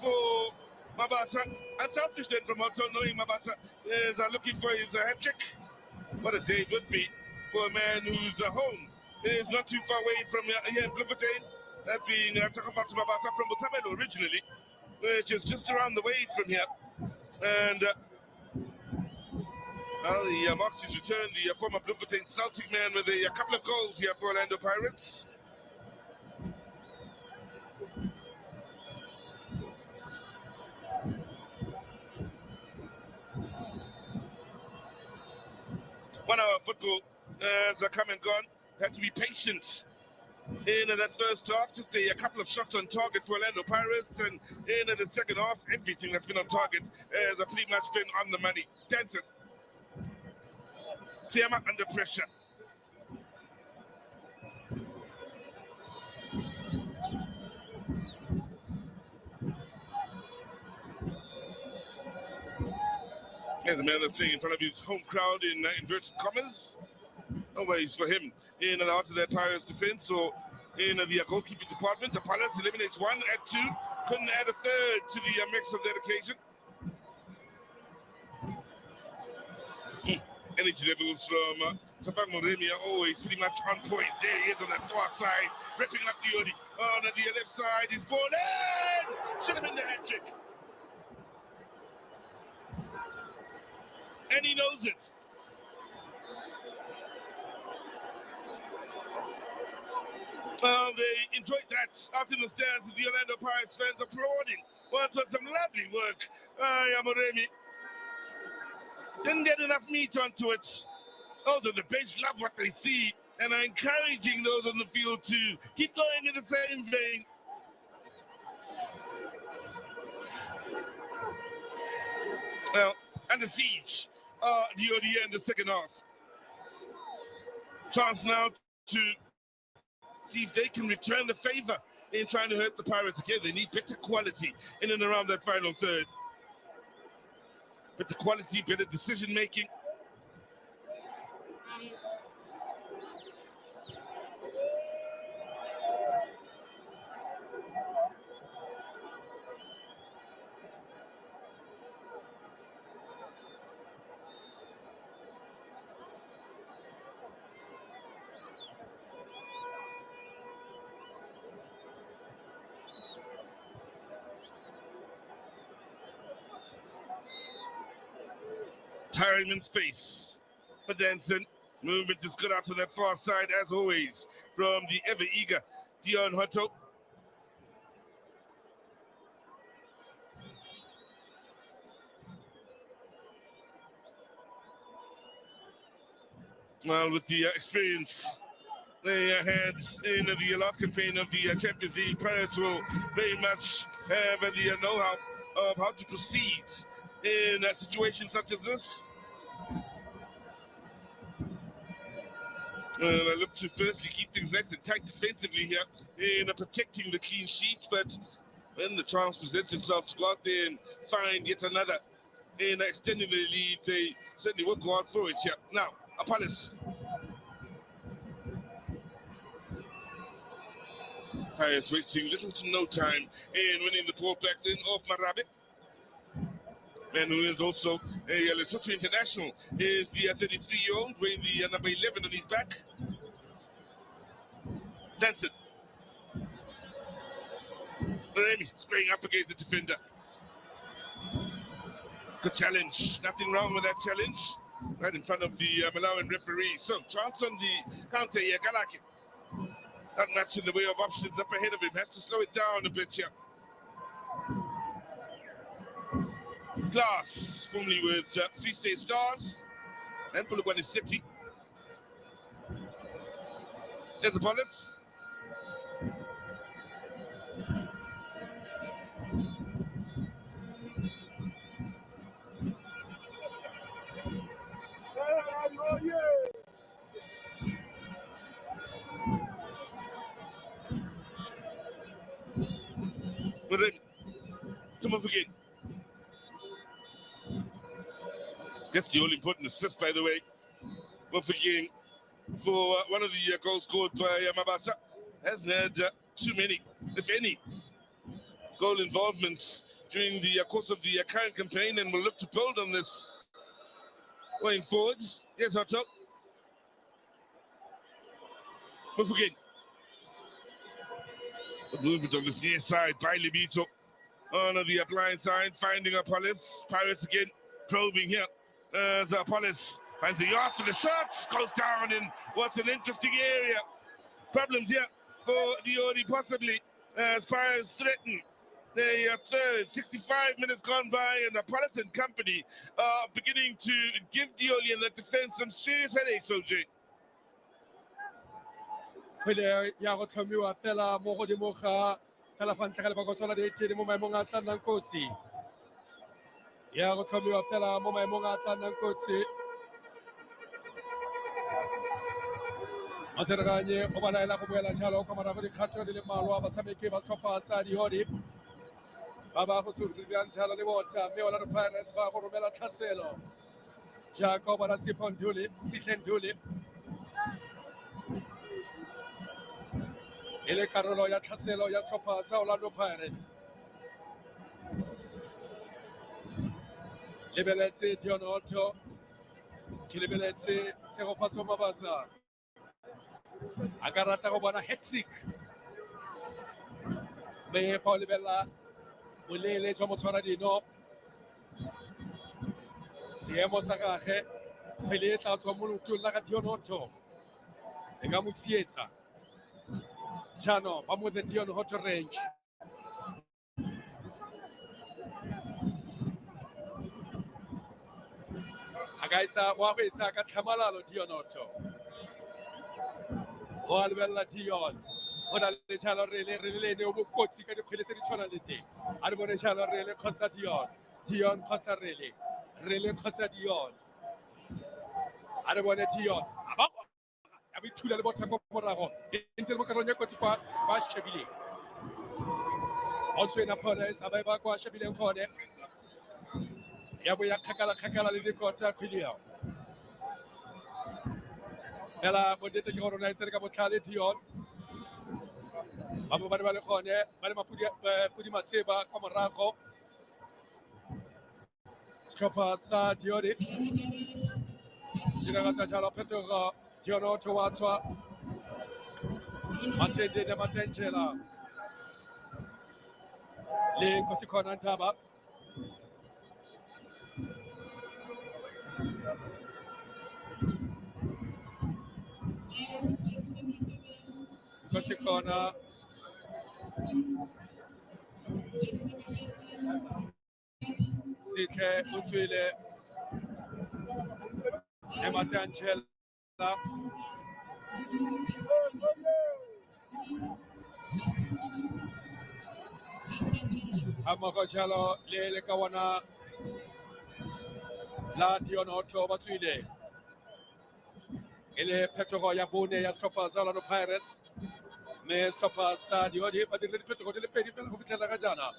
for Mabasa. Unselfish then from Hutto, knowing Mabasa is looking for his hat-trick. What a day it would be for a man whose home is not too far away from here in Bloemfontein. That being Takamata Mabasa from Botswana originally, which is just around the way from here. And the Moxies returned the former Bloemfontein Celtic man with a couple of goals here for Orlando Pirates. One hour football has come and gone. Had to be patient in that first half. Just a couple of shots on target for Orlando Pirates, and in the second half, everything that's been on target has pretty much been on the money. Denton. Tiama under pressure. There's a man that's playing in front of his home crowd in inverted commas. No worries for him in and out of that Pirates defense or in the goalkeeping department. The Palace eliminates one at 2. Couldn't add a third to the mix of that occasion. Energy levels from Tabang Moremi are always pretty much on point. There he is on that far side, ripping up Lioli. On the left side, he's ball in! Should have been the hat-trick. And he knows it. They enjoyed that out in the stands. The Orlando Pirates fans applauding. Well, it was some lovely work. Moremi didn't get enough meat onto it. Those on the bench love what they see and are encouraging those on the field to keep going in the same vein. Well, under siege, the ODA in the second half. Chance now to see if they can return the favor in trying to hurt the Pirates again. They need better quality in and around that final third. Better quality, better decision making. Tiring in space for Danson. Movement is good out to that far side as always from the ever eager Dion Hutto. Well, with the experience they had in the last campaign of the Champions League, Pirates will very much have the know-how of how to proceed in a situation such as this. I look to firstly keep things nice and tight defensively here in protecting the clean sheet, but when the chance presents itself to go out there and find yet another in extending the lead, they certainly will go out for it here. Now, a Palace. Pirates wasting little to no time in winning the ball back then off Marabe. Man who is also a Lesotho international is the 33-year-old wearing the number 11 on his back. Danson. Moremi spraying up against the defender. Good challenge. Nothing wrong with that challenge. Right in front of the Malawian referee. So, chance on the counter here. Galaki. Not much in the way of options up ahead of him. Has to slow it down a bit here. Glass, formerly with Free State Stars and Polokwane City. There's a Palace. But then, someone forget. That's the all important assist, by the way. But forgetting for one of the goals scored by Mabasa. Hasn't had too many, if any, goal involvements during the course of the current campaign, and we'll look to build on this going forwards. Yes, Otto. But forget. The movement on this near side by Libito on the blind side, finding a Pirates again, probing here. As Palace finds the yard for the shots, goes down in what's an interesting area. Problems here for Lioli possibly as Pirates threaten their third. 65 minutes gone by, and the Palace and company are beginning to give Lioli and the defense some serious headaches, OJ. Pwede ya go tlhomiwa fela mo godimo ga tlhalafantlega le bakotsola dietedi mo maemong a tla nnang kotsi. Ya go tlhomiwa fela mo maemong a tla nnang kotsi. Matsereganye o ba laela go boela jalo ka morago dikgato di le mmalwa batshameki ba setlhopha sa Lioli Baba go subdivision jalo le bota mme Orlando Pirates ba go romela tlhaselo jaaka ba Siponduli Sitlenduli ele karolo ya tlhaselo ya setlhopha sa Orlando Pirates lebeletse Dionoto ke lebeletse Tshegofatso Mabasa a ka rata go bona hat-trick mme fa o lebella bolele jwa motshwara dino seemo sa gage kgwele e tla tswa mo leotong la ga Dionoto e ka mo tsietsa jaanong ba mo the Dionoto range a ka wa go etsa ka tlhamalalo Dionoto o a lebella Dion go na le jalo re le ne o bokotsi ka dikgwele tse di tshwanang le tse a re bone jalo re le kgotsa Dion kgotsa re le kgotsa Dion a re bone Dion a bo ithula le botha ko morago e ntse le mo karolong ya kotsi kwa ba shebile o swena Pirates a ba kwa shebileng gone ya bo ya kgakala le dikota kgweleo fela mo dite ke gore na itse ka botlhale Dion ba bo ba le gone ba le mapudi matseba kwa morago setlhopha sa Dione diragatsa jalo phetogo Dionoto wa tswa Masende de Matengela le Nkosikhona Ntaba Nkosikhona Sitle Utswile de Matengela Hamoko jalo le kawana la Dionoto batswile ele phetogo ya bone ya setlhopha sa Orlando Pirates mme setlhopha sa Dione ba dirile diphetogo di le pedi fela go fitlhela ka jaana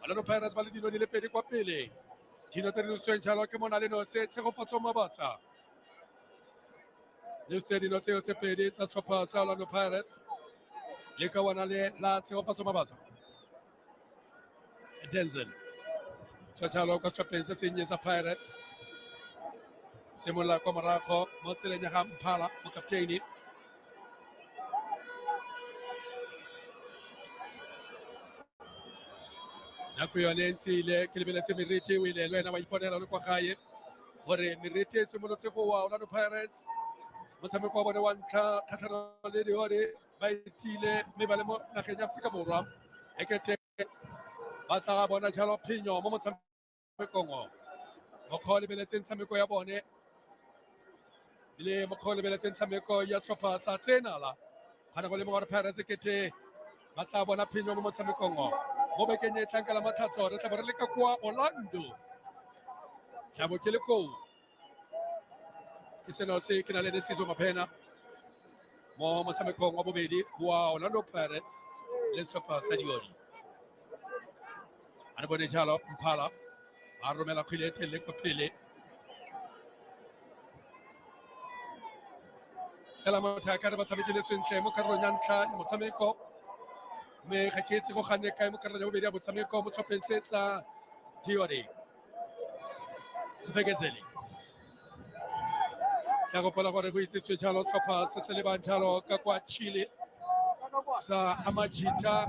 Orlando Pirates ba le dino di le pedi kwa pele dino tse di nositsweng jalo ke mona le nose Tshegofatso Mabasa le tse dino tseo tse pedi tsa setlhopha sa Orlando Pirates le kawana le la Tshegofatso Mabasa Denzel jalo kwa setlhopheng se sennye sa Pirates simolola kwa morago mo tseleng ya ga Mphala mo kapteini nako yone ntse ile ke lebeletse Merete o ile le wena wa iponela le kwa gae gore Merete e simolotse go wa Orlando Pirates motshameko wa bone wa ntlha kgatlhanong le Dione ba itile mme ba le mo nageng ya Aforika Borwa e kete ba tla bona jalo phenyo mo motshamekong mokgwa o lebeletseng tshameko ya bone le mokgwa o lebeletseng tshameko ya setlhopha sa Tsenala ga nako le mo Pirates kete ba tla bona phenyo mo motshamekong mo bekeng e tlang ka la Matlhatso re tla bo re leka kwa Orlando tlabo ke le kou ke seno se ke na le Sizo Maphena mo motshamekong wa bobedi wa Orlando Pirates le setlhopha sa Dione a re bone jalo Mphala a romela kgwele e telele kwa pele fela motho a ka re ba tshamekile sentle mo karolong ya ntlha ya motshameko mme ga ke itse go ganne kae mo karolong ya bobedi ya motshameko mo setlhopheng se sa Dione Mpekezeli ka gopola gore go itsitswe jalo setlhopha se se lebang jalo ka kwa Chile sa Amajita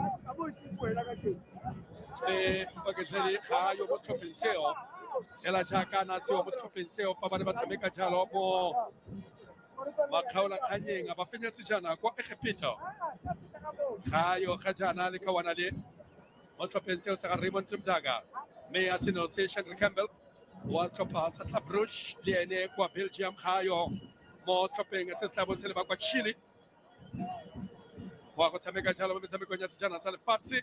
le Mpekezeli ga yo mo setlhopheng seo fela jaaka na seo mo setlhopheng seo fa ba ne ba tshameka jalo mo makgaolakganyeng a ba fenya sejana kwa Egepeta ga yo ga jaana le kawana le mo setlhopheng seo sa ga Raymond Mdaga mme a seno se Shandra Campbell wa setlhopha sa Tabrush le ene kwa Belgium ga yo mo setlhopheng se se tla bo se le ba kwa Chile go tshameka jalo mo metshamekong ya sejana sa lefatshe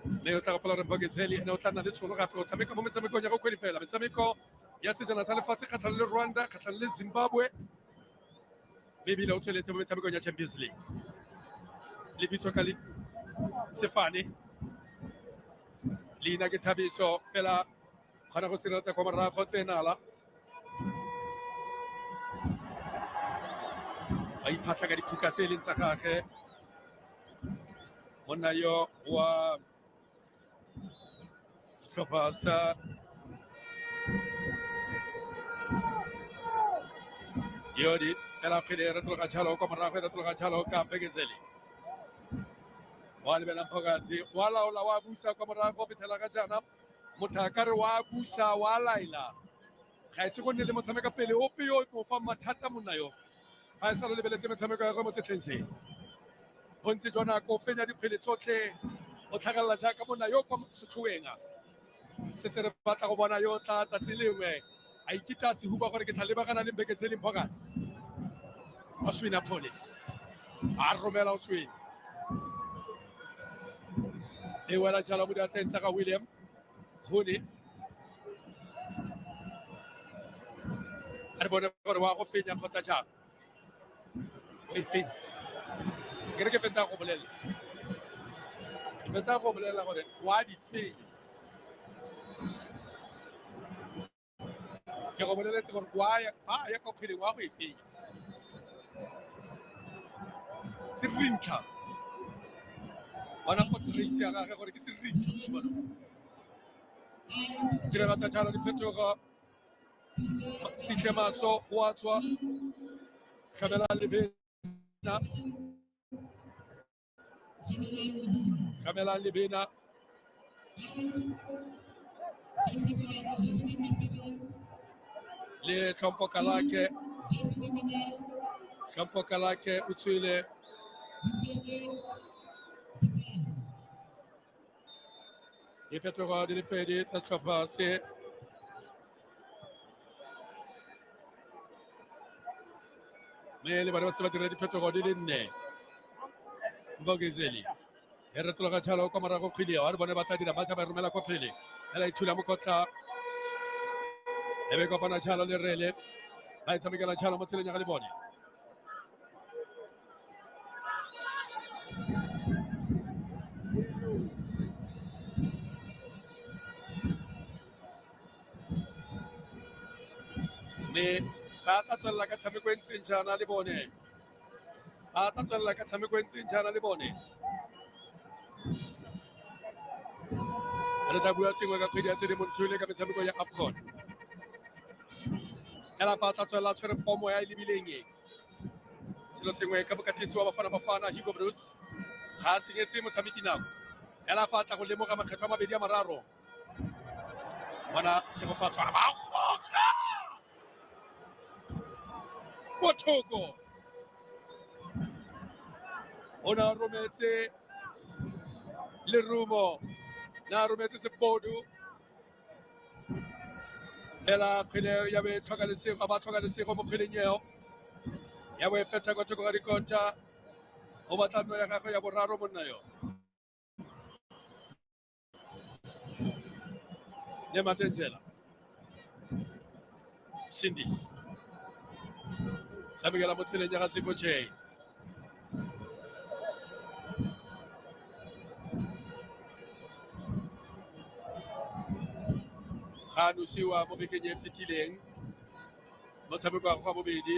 mme o tla gopola gore Mpekezeli ene o tla nna le tšhono gape go tshameka mo metshamekong ya go kgwedi fela metshameko ya sejana sa lefatshe kgatlhanong le Rwanda kgatlhanong le Zimbabwe mme ebile o tsweletse mo metshamekong ya Champions League le bitso ka le sefane Lina ke Thabiso fela khana go sireletsa kwa morago tsenala a iphatla ka diphuka tse leng tsa gagwe monna yo wa setlhopha sa Diodi fela kgwele re tloga tšhalo kwa morago re tloga tšhalo ka Pegezeli wa lebela Mphokazi wa laola wa busa kwa morago fitlhela ka jana motho a ka re wa busa wa laela ga e se go nne le motshameka pele ope yo o fa mathata monna yo ga e sa le lebeletse metshameko ya go mo setlheng se bontsi jwa nako o fenya dikgwele tsotlhe o tlhagelela jaaka monna yo kwa setlhoeng setse re batla go bona yo tla tsatsi lengwe a ikita a se huba gore ke tla lebagana le Mbeketseli Mphokazi Oswina Police a romela Oswina e wela jalo mo diatleng tsa ga William Hone a re bone gore wa go fenya kgotsa jang o e fentse ke re ke fetsa go bolela gore wa di fenya ke go boleletse gore wa ya ka kgweleng wa go e fenya se rintlha bona go trace ya gagwe gore ke se rintlha mosimane ke re batsa jalo diphetogo Sihle Maso wa tswa Kgamela Lebena le Tlhompho Kalake o tswile diphetogo di le pedi tsa setlhopha se mme le bana ba se ba dira diphetogo di le 4 Mbogezeli e re tloga tšhalo kwa morago kgwele a re bone ba tla dira ba tsa ba romela kwa pele ela e thula mokotla e be kopana tšhalo le rele ba e tshamekela tšhalo mo tseleng ya ga le bone mme ga tla tswelela ka tshameko e ntseng jaana le bone re tla bua sengwe ka kgwedi ya Sedimonthole ka metshameko ya AFCON ela fa tla tswelela tshwere fomo ya e lebileng e selo sengwe ka bokatisi wa Bafana Hugo Bruce ga a senyetse motshameki nako ela fa tla go lemoga makgetlo a mabedi a mararo bona tshegofatso a ba goga ko thoko o ne a rometse lerumo na rometse sepodu ela kgwele ya be tlhoka lesego mo kgweleng eo ya bo e feta kwa thoko ga dikota o batla no ya gagwe ya boraro monna yo le Matengela Sindis tshamekela mo tseleng ya ga Sipotjhe ga nosiwa mo bekeng e fetileng motshameko wa go bobedi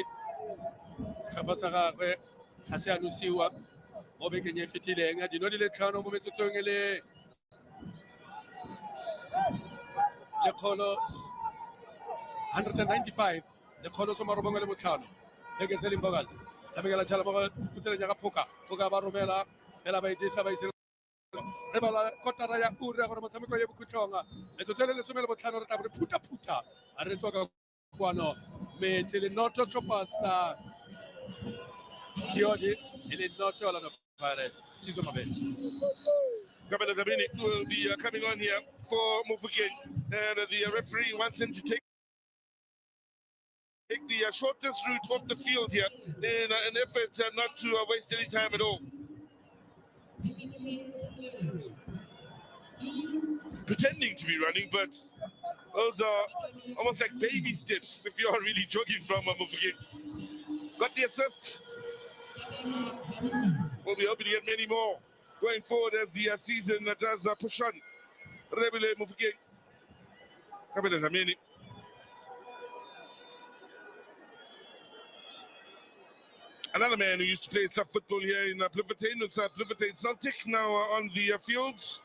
setlhopha sa gagwe ga se a nosiwa mo bekeng e fetileng dino di le tlhano mo metsotsong e le lekgolo 195 lekgolo somarobongwe le botlhano Mbeketseli Mphokazi tshamekela tšhala mo tseleng ya ga Phoka ba romela fela ba edisa ba ise re bala kotara ya ura gore motshameko ye bokhutlhonga metsotso le lesome le botlhano re tla bo re phutha a re tswa ka kwano metse le noto setlhopha sa Diodi e le noto Orlando Pirates Sizo Mabele Kabela Dabini will be coming on here for Mufukeng, and the referee wants him to take the shortest route off the field here in an effort not to waste any time at all. Pretending to be running, but those are almost like baby steps if you're really jogging from Mufukeng. Got the assist. We'll be hoping to get many more going forward as the season does push on. Rebele Mufike. Kabele Zamini. Another man who used to play club football here in Bloemfontein with Bloemfontein Celtic, now on the fields.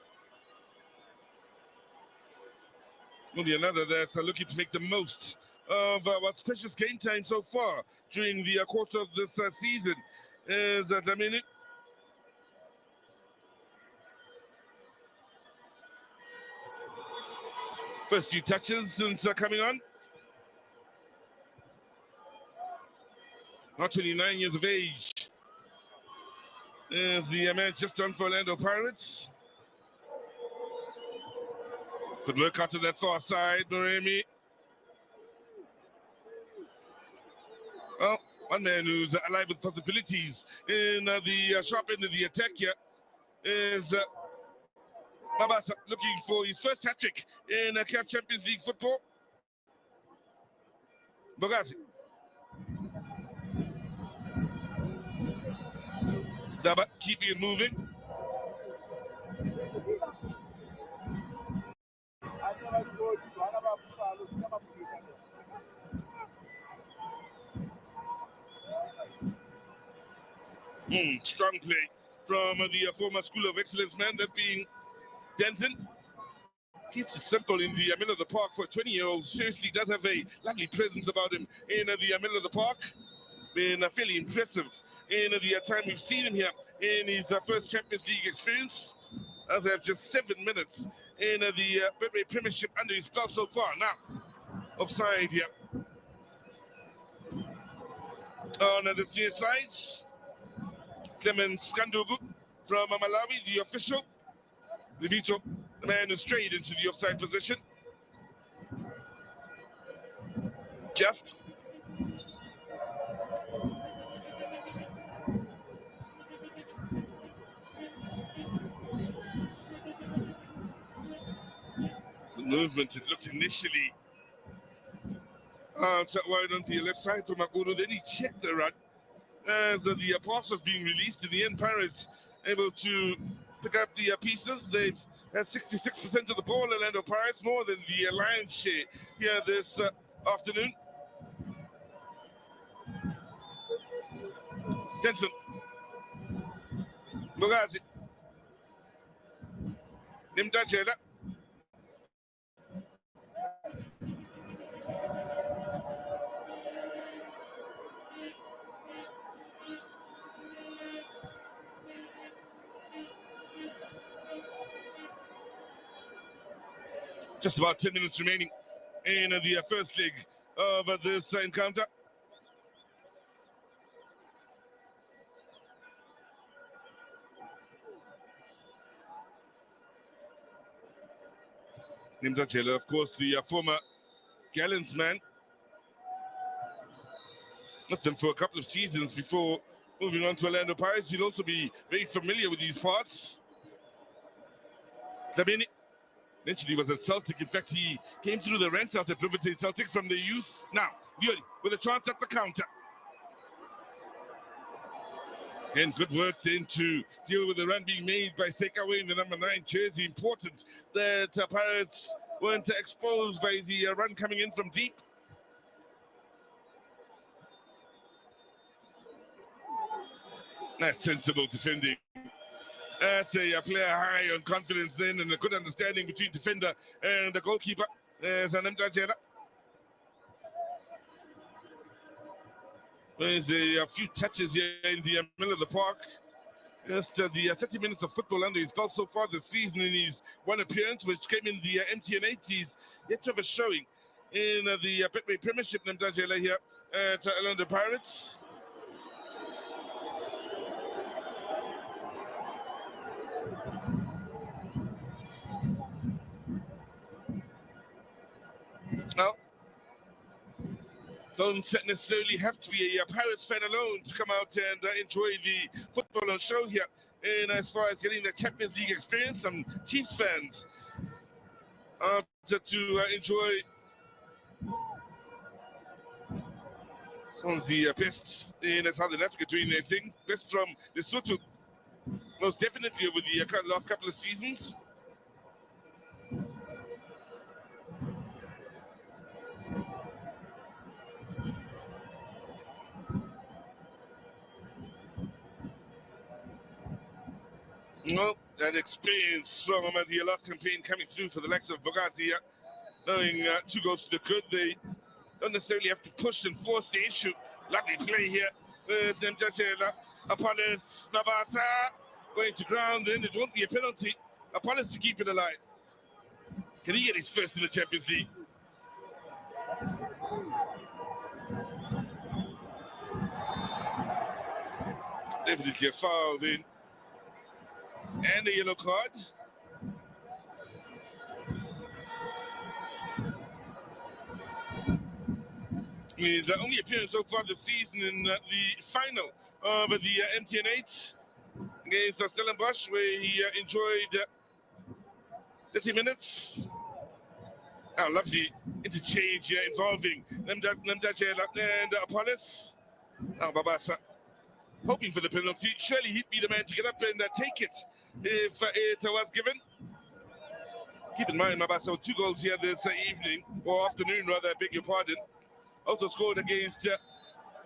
Only another that's looking to make the most of what's precious game time so far during the quarter of this season is Damini. First few touches since coming on. Not 29 years of age. Is the man just done for Orlando Pirates. Good work out to that far side, Noremi. Well, one man who's alive with possibilities in the sharp end of the attack here is Mabasa, looking for his first hat-trick in CAF Champions League football. Bogazi. Daba keeping it moving. Strong play from the former School of Excellence man, that being Denton. Keeps it simple in the middle of the park for a 20-year-old. Seriously does have a lovely presence about him in the middle of the park. Been fairly impressive in the time we've seen him here in his first Champions League experience. As I have just 7 minutes in the Betway Premiership under his belt so far. Now, offside here. On this near side, Clemens Skandugu from Malawi, the official. Libito, the man who strayed into the offside position. Just. The movement, it looked initially wide on the left side for Maguro, then he checked the run as the pass was being released. In the end, Pirates able to pick up the pieces. They've had 66% of the ball, Orlando Pirates, more than the lion's share here this afternoon. Denson. Bogazi. Nimda Jela. Just about 10 minutes remaining in the first leg of this encounter. Nimda Jela, of course, the former Gallants man. With them for a couple of seasons before moving on to Orlando Pirates. He'll also be very familiar with these parts. Damini. Eventually was at Celtic. In fact, he came through the ranks out at Bloemfontein Celtic from the youth. Now, Lioli with a chance at the counter. And good work then to deal with the run being made by Sekawe in the number 9 jersey. Important that Pirates weren't exposed by the run coming in from deep. That's sensible defending. That's a player high on confidence then, and a good understanding between defender and the goalkeeper. Zanimda Jela. There's a few touches here in the middle of the park. Just the 30 minutes of football under his belt so far this season in his one appearance, which came in the MTN80s. Yet to have a showing in the Betway Premiership. Nimda Jela here at Orlando Pirates. Well, don't necessarily have to be a Pirates fan alone to come out and enjoy the football on show here. And as far as getting the Champions League experience, some Chiefs fans to enjoy some of the best in Southern Africa doing their thing. Best from Lesotho, most definitely over the last couple of seasons. Well, that experience from the last campaign coming through for the likes of Bogazi, knowing 2 goals to the good, they don't necessarily have to push and force the issue. Lovely play here with them Apollos Mabasa going to ground, and it won't be a penalty. Apollos to keep it alive. Can he get his first in the Champions League? Definitely a foul then. And a yellow card. His only appearance so far this season in the final of the MTN8 against Stellenbosch, where he enjoyed 30 minutes. Oh, lovely interchange here involving Nemdajela and Apollos. Oh, Babasa hoping for the penalty. Surely he'd be the man to get up and take it if it was given. Keep in mind, Mabasa with 2 goals here this evening, or afternoon rather, I beg your pardon. Also scored against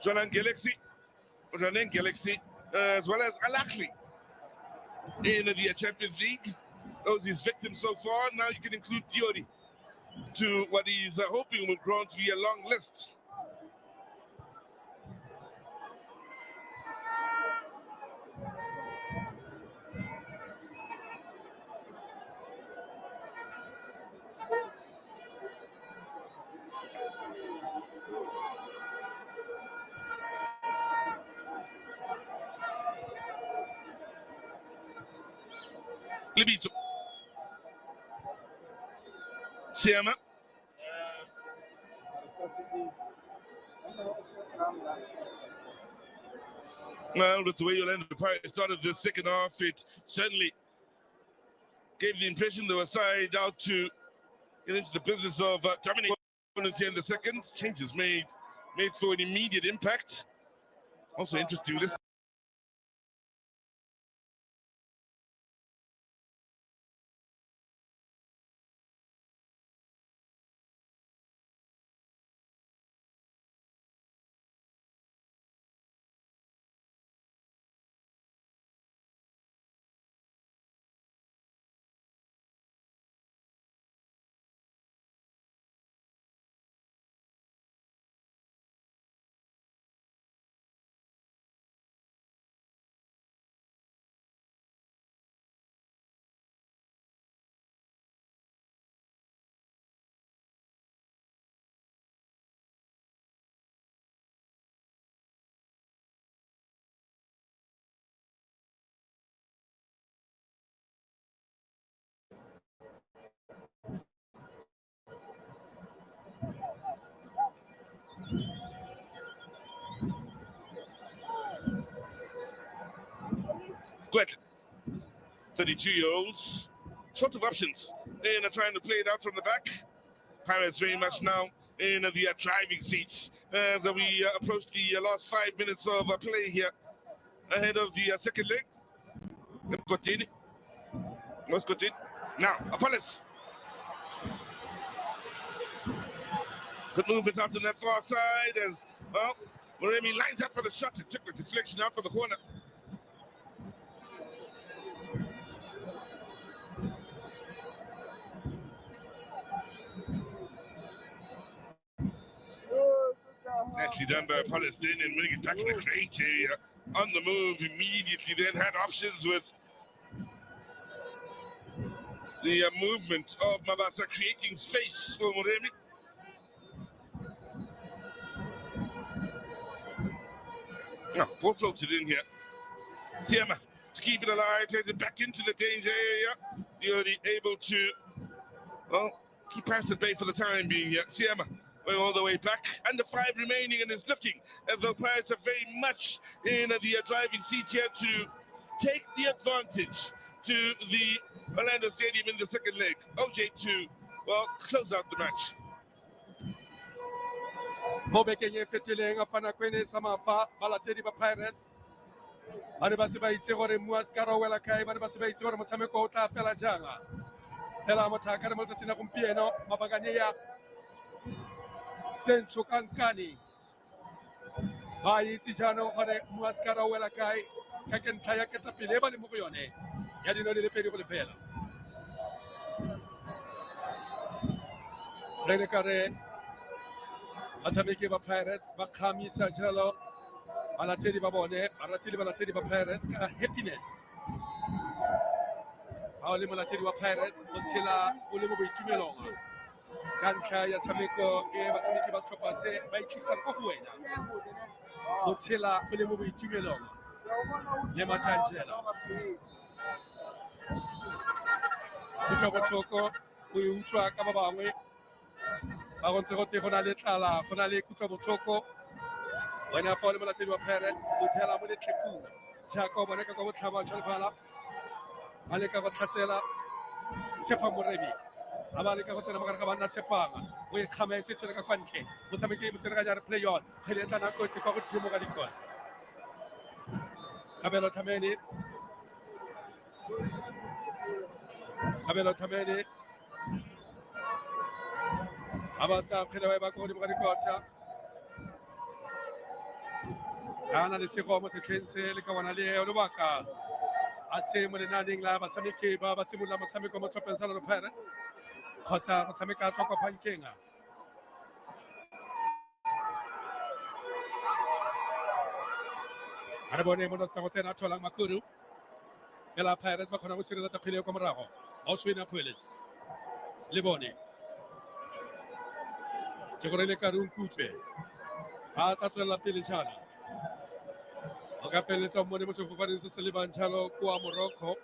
Jwaneng Galaxy, as well as Al-Ahly in the Champions League. Those his victims so far. Now you can include Lioli to what he's hoping will grow to be a long list. Libito. Siama. Well, with the way Orlando Pirates started the second half, it certainly gave the impression they were side out to get into the business of dominating opponents here in the second. Changes made for an immediate impact. Also interesting list. Quick, 32-year-olds, short of options in trying to play it out from the back. Pirates very much now in the driving seats as we approach the last 5 minutes of play here ahead of the second leg. Let's continue. Now, Apollos. Good movement out to that far side as, well, Moremi lines up for the shot. It took the deflection out for the corner. Nicely done by Apollos then, and winning it back in the great area. On the move immediately, then had options with the movement of Mabasa, creating space for Moremi. Oh, ball floated in here. Siama to keep it alive, plays it back into the danger area. Lioli able to, well, keep Pirates at bay for the time being here. Siama going all the way back, and the 5 remaining, and it's looking as though Pirates are very much in the driving seat here to take the advantage to the Orlando Stadium in the second leg. OJ to, well, close out the match. Mobekenye fetileng a fana kwene tsamafa balatedi ba Pirates ba ne ba se ba itse gore Muaskara wela kae, ba ne ba se ba itse gore motshameko o tla fela jang. Hela mothaka re mo tsatsing a gompieno mabakane ya Tsentsho Kankani ba itse jaanong gore Muaskara wela kae ka ke ntlha ya ketapele ba le mo go yone. ya dino le pedi go le fela re le kare batshameki ba Pirates ba khamisa jalo balatedi ba bone balatedi ba Pirates ka happiness ha o le molatedi wa Pirates o tshela o le mo boitumelong ka ntlha ya tshameko e batshameki ba setlhopha se ba ikisang go wena o tshela o le mo boitumelong le Matanjela go botlhoko o e utlwa ka ba bangwe ba go ntse go tse go na le tlala go na le botlhoko wena fa o le molatedi wa Pirates o tshela mo letlhekong jaaka o bona ka go botlhaba jwa lebala ba leka go tlhasela tshepa morebi a ba leka go tsena mogare ga banna tshepanga o e kgama e se tshwere ka kwa ntle motshameki motsenega jare play on kgele e tla nako tse kwa godimo ka dikota Kabelo Thameni abatsa kgele ba go godimo ka dikota kana le sego mo setlheng se le ka bona le o lebaka a se mo lenaneng la batshameki ba ba simolola motshameko mo tlhopheng sa Orlando Pirates kgotsa motshameka a tlhokwa pankeng a re bone mo no go tsena tholang makuru fela Pirates ba kgona go sireletsa kgwele kwa morago Oswina Pulis le bone ke gore le ka re utlwe a tla tswela pele jana o ka peletsa mo ne mo sefofaneng se se le bantshalo kwa Morocco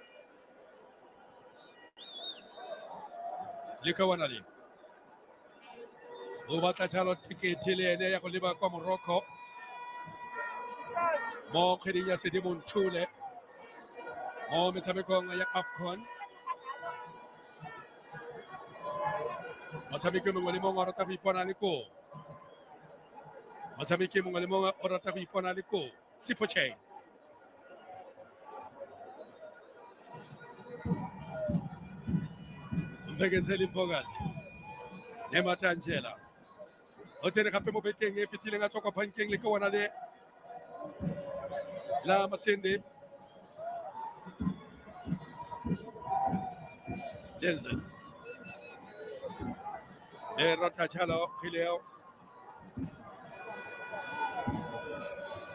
le ka wana le o batla jalo tikete le ene ya go leba kwa Morocco mo kgweding ya Sedimonthole mo metshamekong ya AFCON motshameki mongwe le mongwe o rata go ipona le ko motshameki mongwe le mongwe o rata go ipona le ko Sipoche Mbekezeli Mpogazi le Matanjela o tsene gape mo bekeng e fetileng a tswa kwa pankeng le ka wana le la Masende Denzel le rata jalo Khileo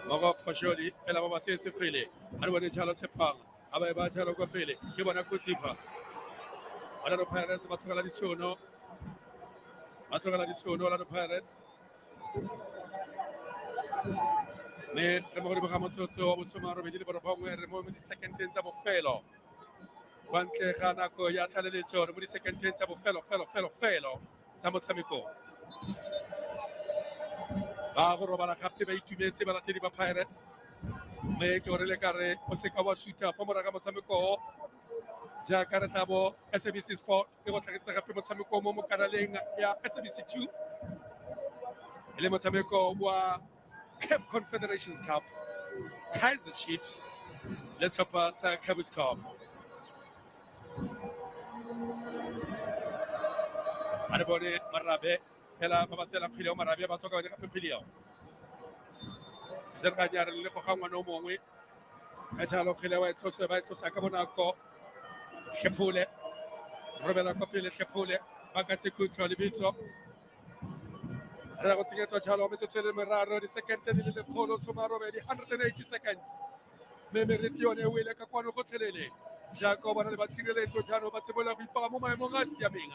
Mago Pasholi fela ba batsetse pele a re bone jalo Tshepang a ba jalo kwa pele ke bona Kutsipa Orlando Pirates ba tlogela ditšhono Orlando Pirates me re mo godimo ga motsotso wa bosome a robedi le borobongwe re mo di-secondeng tsa bofelo kwa ntle ga nako ya tlaleletso re mo di-secondeng tsa bofelo tsa motshameko ba go robala gape ba itumetse balatedi ba Pirates mme ke gore le kare o seka wa shuta fa moraga motshameko jaaka re tla bo SABC Sport e go tlhagisetsa gape motshameko mo mokanaleng ya SABC 2 e le motshameko wa CAF Confederations Cup Kaizer Chiefs le setlhopha sa Cowboys Cup a re bone Marabe fela ba batsela kgwele o Marabe ba tlhoka gape kgwele yao zerganyare le go ga ngwana o mongwe ka jalo kgwele ba e tlosa ka bonako Hlepole robela kwa pele Hlepole ba ka se khutlo lebitso re go tsenyetswa jalo metsotso le meraro di-second di le lekgolo somarobedi 180 seconds mme meriti yone e wele ka kwano gotlhelele jaaka o bona le ba tshireletso jaanong ba simolola go ipaga mo maemong a a siameng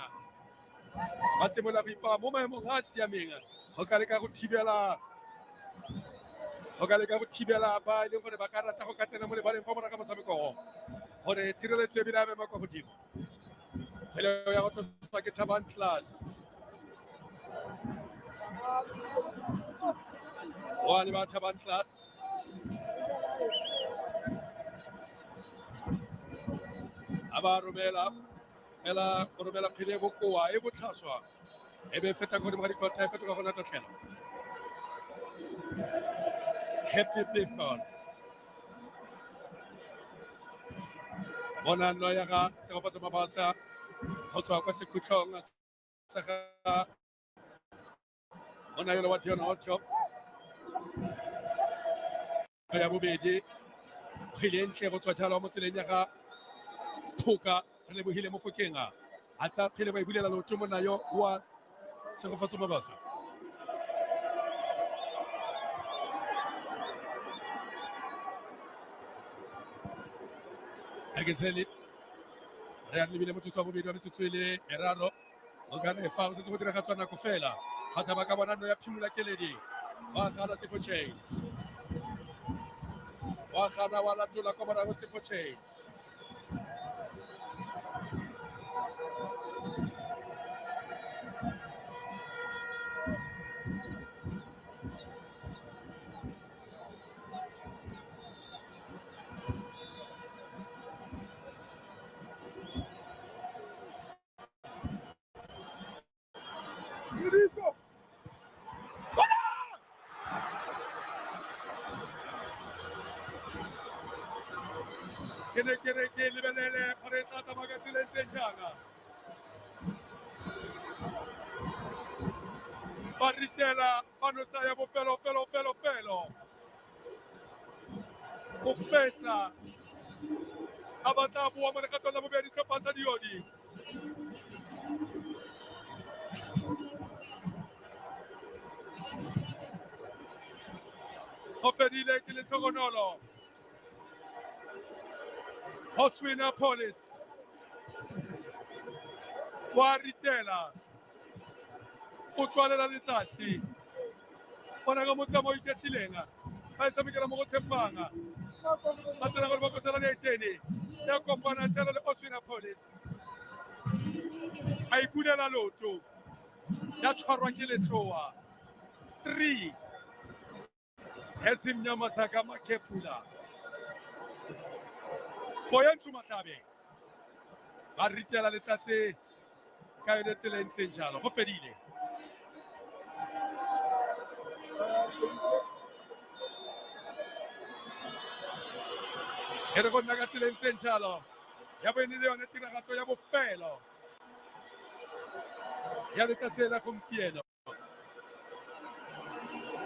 go ka leka go thibela ba e leng gore ba ka rata go ka tsena mo lebaleng fa moraga motshameko gore tshireletso e bile a mema kwa godimo kgwele ya go tloswa ke Taban Class wa le ba Taban Class a ba romela fela go romela kgwele e bokoa e botlhaswa e be feta godimo ga dikota e fetoga go natatlhela Happy people bona no ya ga segobatsa mabasa go tswa kwa sekhutlong sa ga ona yona wa Dion Otto ya bobedi kgwele ntle go tswa jalo mo tseleng ya ga Puka re lebohile Mofokeng a tsa phele ba ibulela loto monna yo wa Tshegofatso Mabasa. Aketsele re a lebile motsotso wa bobedi wa metsotso e le meraro o ka re fa o setse go diragatswa nako fela kgotsa ba ka bona no ya phimola keledi wa gana Sekgocheng wa gana wa latola kwa morago Sekgocheng ke lebelele gore tla tsamaya ka tseleng tse jaana ba ritela ba no saya bofelo go fetsa a batla boa mo lekgatong la bobedi setlhopha sa Lioli go fedile ke letlhogonolo Hoswina Police wa ritela o tswalela letsatsi bona ka motsamo iketlileng ba tshamekela mo go tshepang ba tsena gore ba kosela ditene ya kopana tsela le Hoswina Police a ipulela loto ya tshwarwa ke letloa 3 Hezimnyama Saka Makepula Boya Ntshumatlabe ba ritela letsatsi ka yone tsela ntse jalo go fedile e re go nna ka tsela ntse jalo ya bo le yone tiragatso ya bofelo ya letsatsi la gompieno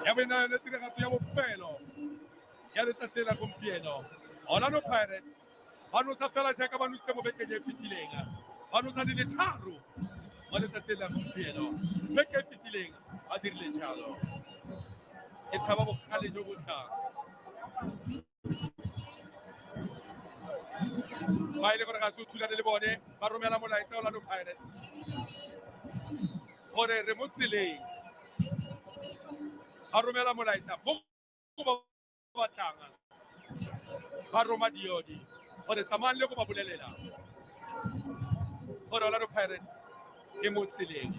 ya bo yone tiragatso ya bofelo ya letsatsi la gompieno Orlando Pirates ba no sa fela jaaka ba nusitse mo bekeng e fetileng ba no sa di le tharo mo letsatsing la gompieno beke e fetileng ba dirile jalo e tshaba bogale jo bo tlang ba ile gore ga se o thulane le bone ba romela molaetsa Orlando Pirates gore re mo tseleng ba romela molaetsa mo ba batlang ba Roma Diodi gore tsamayang le go ba bolelela gore Orlando Pirates e mo tseleng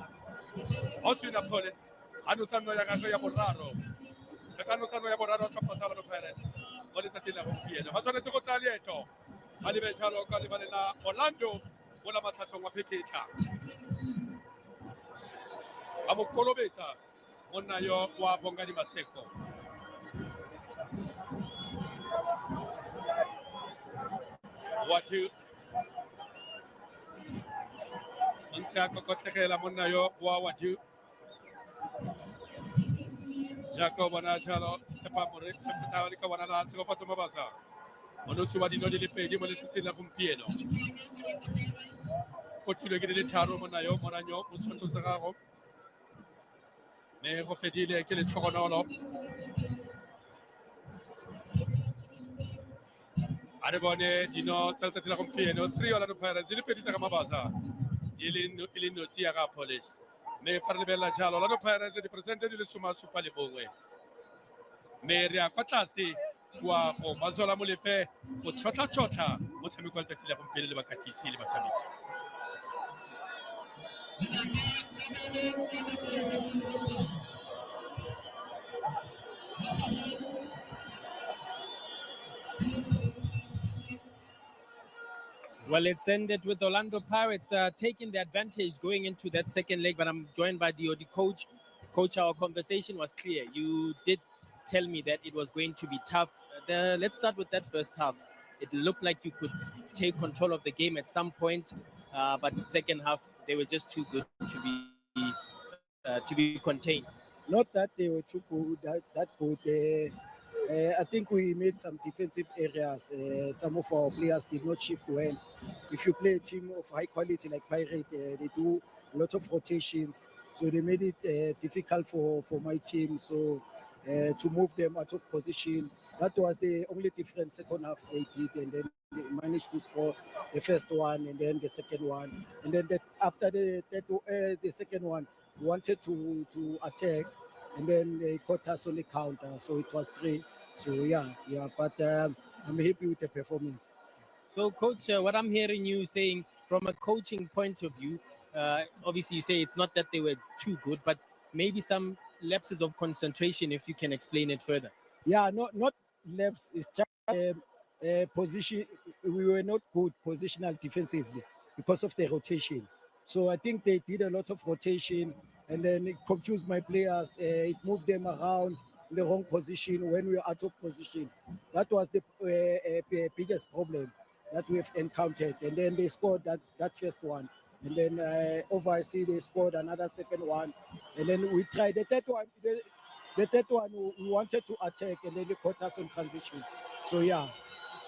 Hoswina Police a no sa nno ya gagwe ya boraro le ka no sa nno ya boraro ka pasa Orlando Pirates mo letsatsing la gompieno ba tshwanetse go tsaya leeto ba lebe jalo ka lebalela Orlando mo la matlhatlhong wa phephetla ba mo kolobetsa monna yo wa Bongani Maseko Watu ntse a kokotlegela monna yo wa Watu jaaka bona jalo tshepa more tshepa le ka bona la Tshegofatso Mabasa monotsi wa dino di le pedi mo letsatsing la gompieno go thulwe ke le tharo monna yo moranyo mo tshwantsho sa gago me go fedile ke letlhogonolo a re bone dino tsa letsatsi la gompieno 3 Orlando Pirates di le pedi tsa ka Mabasa e le nosi ya ga Police me fa re lebella jalo Orlando Pirates di presente di le 71 me re a kwa tlase kwa go mazola molefe go tshotla motshameko wa letsatsi la gompieno le bakatisi le batshameki Well, it's ended with Orlando Pirates taking the advantage going into that second leg, but I'm joined by the coach. Coach, our conversation was clear. You did tell me that it was going to be tough. Let's start with that first half. It looked like you could take control of the game at some point, but second half, they were just too good to be contained. Not that they were too good, that good. I think we made some defensive areas. Some of our players did not shift well. If you play a team of high quality like Pirate, they do a lot of rotations. So they made it difficult for my team. So to move them out of position, that was the only different second half they did. And then they managed to score the first one and then the second one. And then after the second one, we wanted to attack. And then they caught us on the counter. So it was 3. So yeah. But I'm happy with the performance. So, Coach, what I'm hearing you saying from a coaching point of view, obviously you say it's not that they were too good, but maybe some lapses of concentration, if you can explain it further. Yeah, not lapse. It's just position. We were not good positional defensively because of the rotation. So I think they did a lot of rotation, and then it confused my players. It moved them around in the wrong position when we were out of position. That was the biggest problem that we've encountered. And then they scored that first one. And then over I see they scored another second one. And then we tried the third one. The third one, we wanted to attack, and then they caught us on transition. So yeah,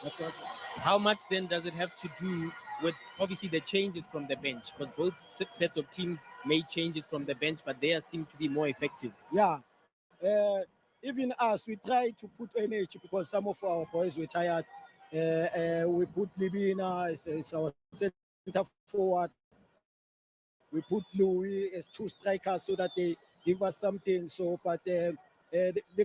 that was. How much then does it have to do with obviously the changes from the bench? Because both sets of teams made changes from the bench, but they seem to be more effective. Yeah, even us, we try to put energy because some of our boys were tired. We put Libina as our center forward. We put Louis as 2 strikers so that they give us something. So, but the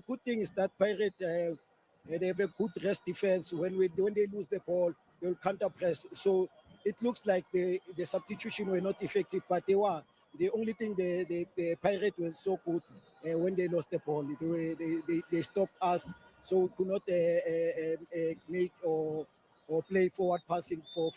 good thing is that Pirate they have a good rest defense. When they lose the ball, they'll counter press. So it looks like the substitution were not effective, but they were. The only thing the Pirate was so good when they lost the ball. They stopped us, so we could not make or play forward passing for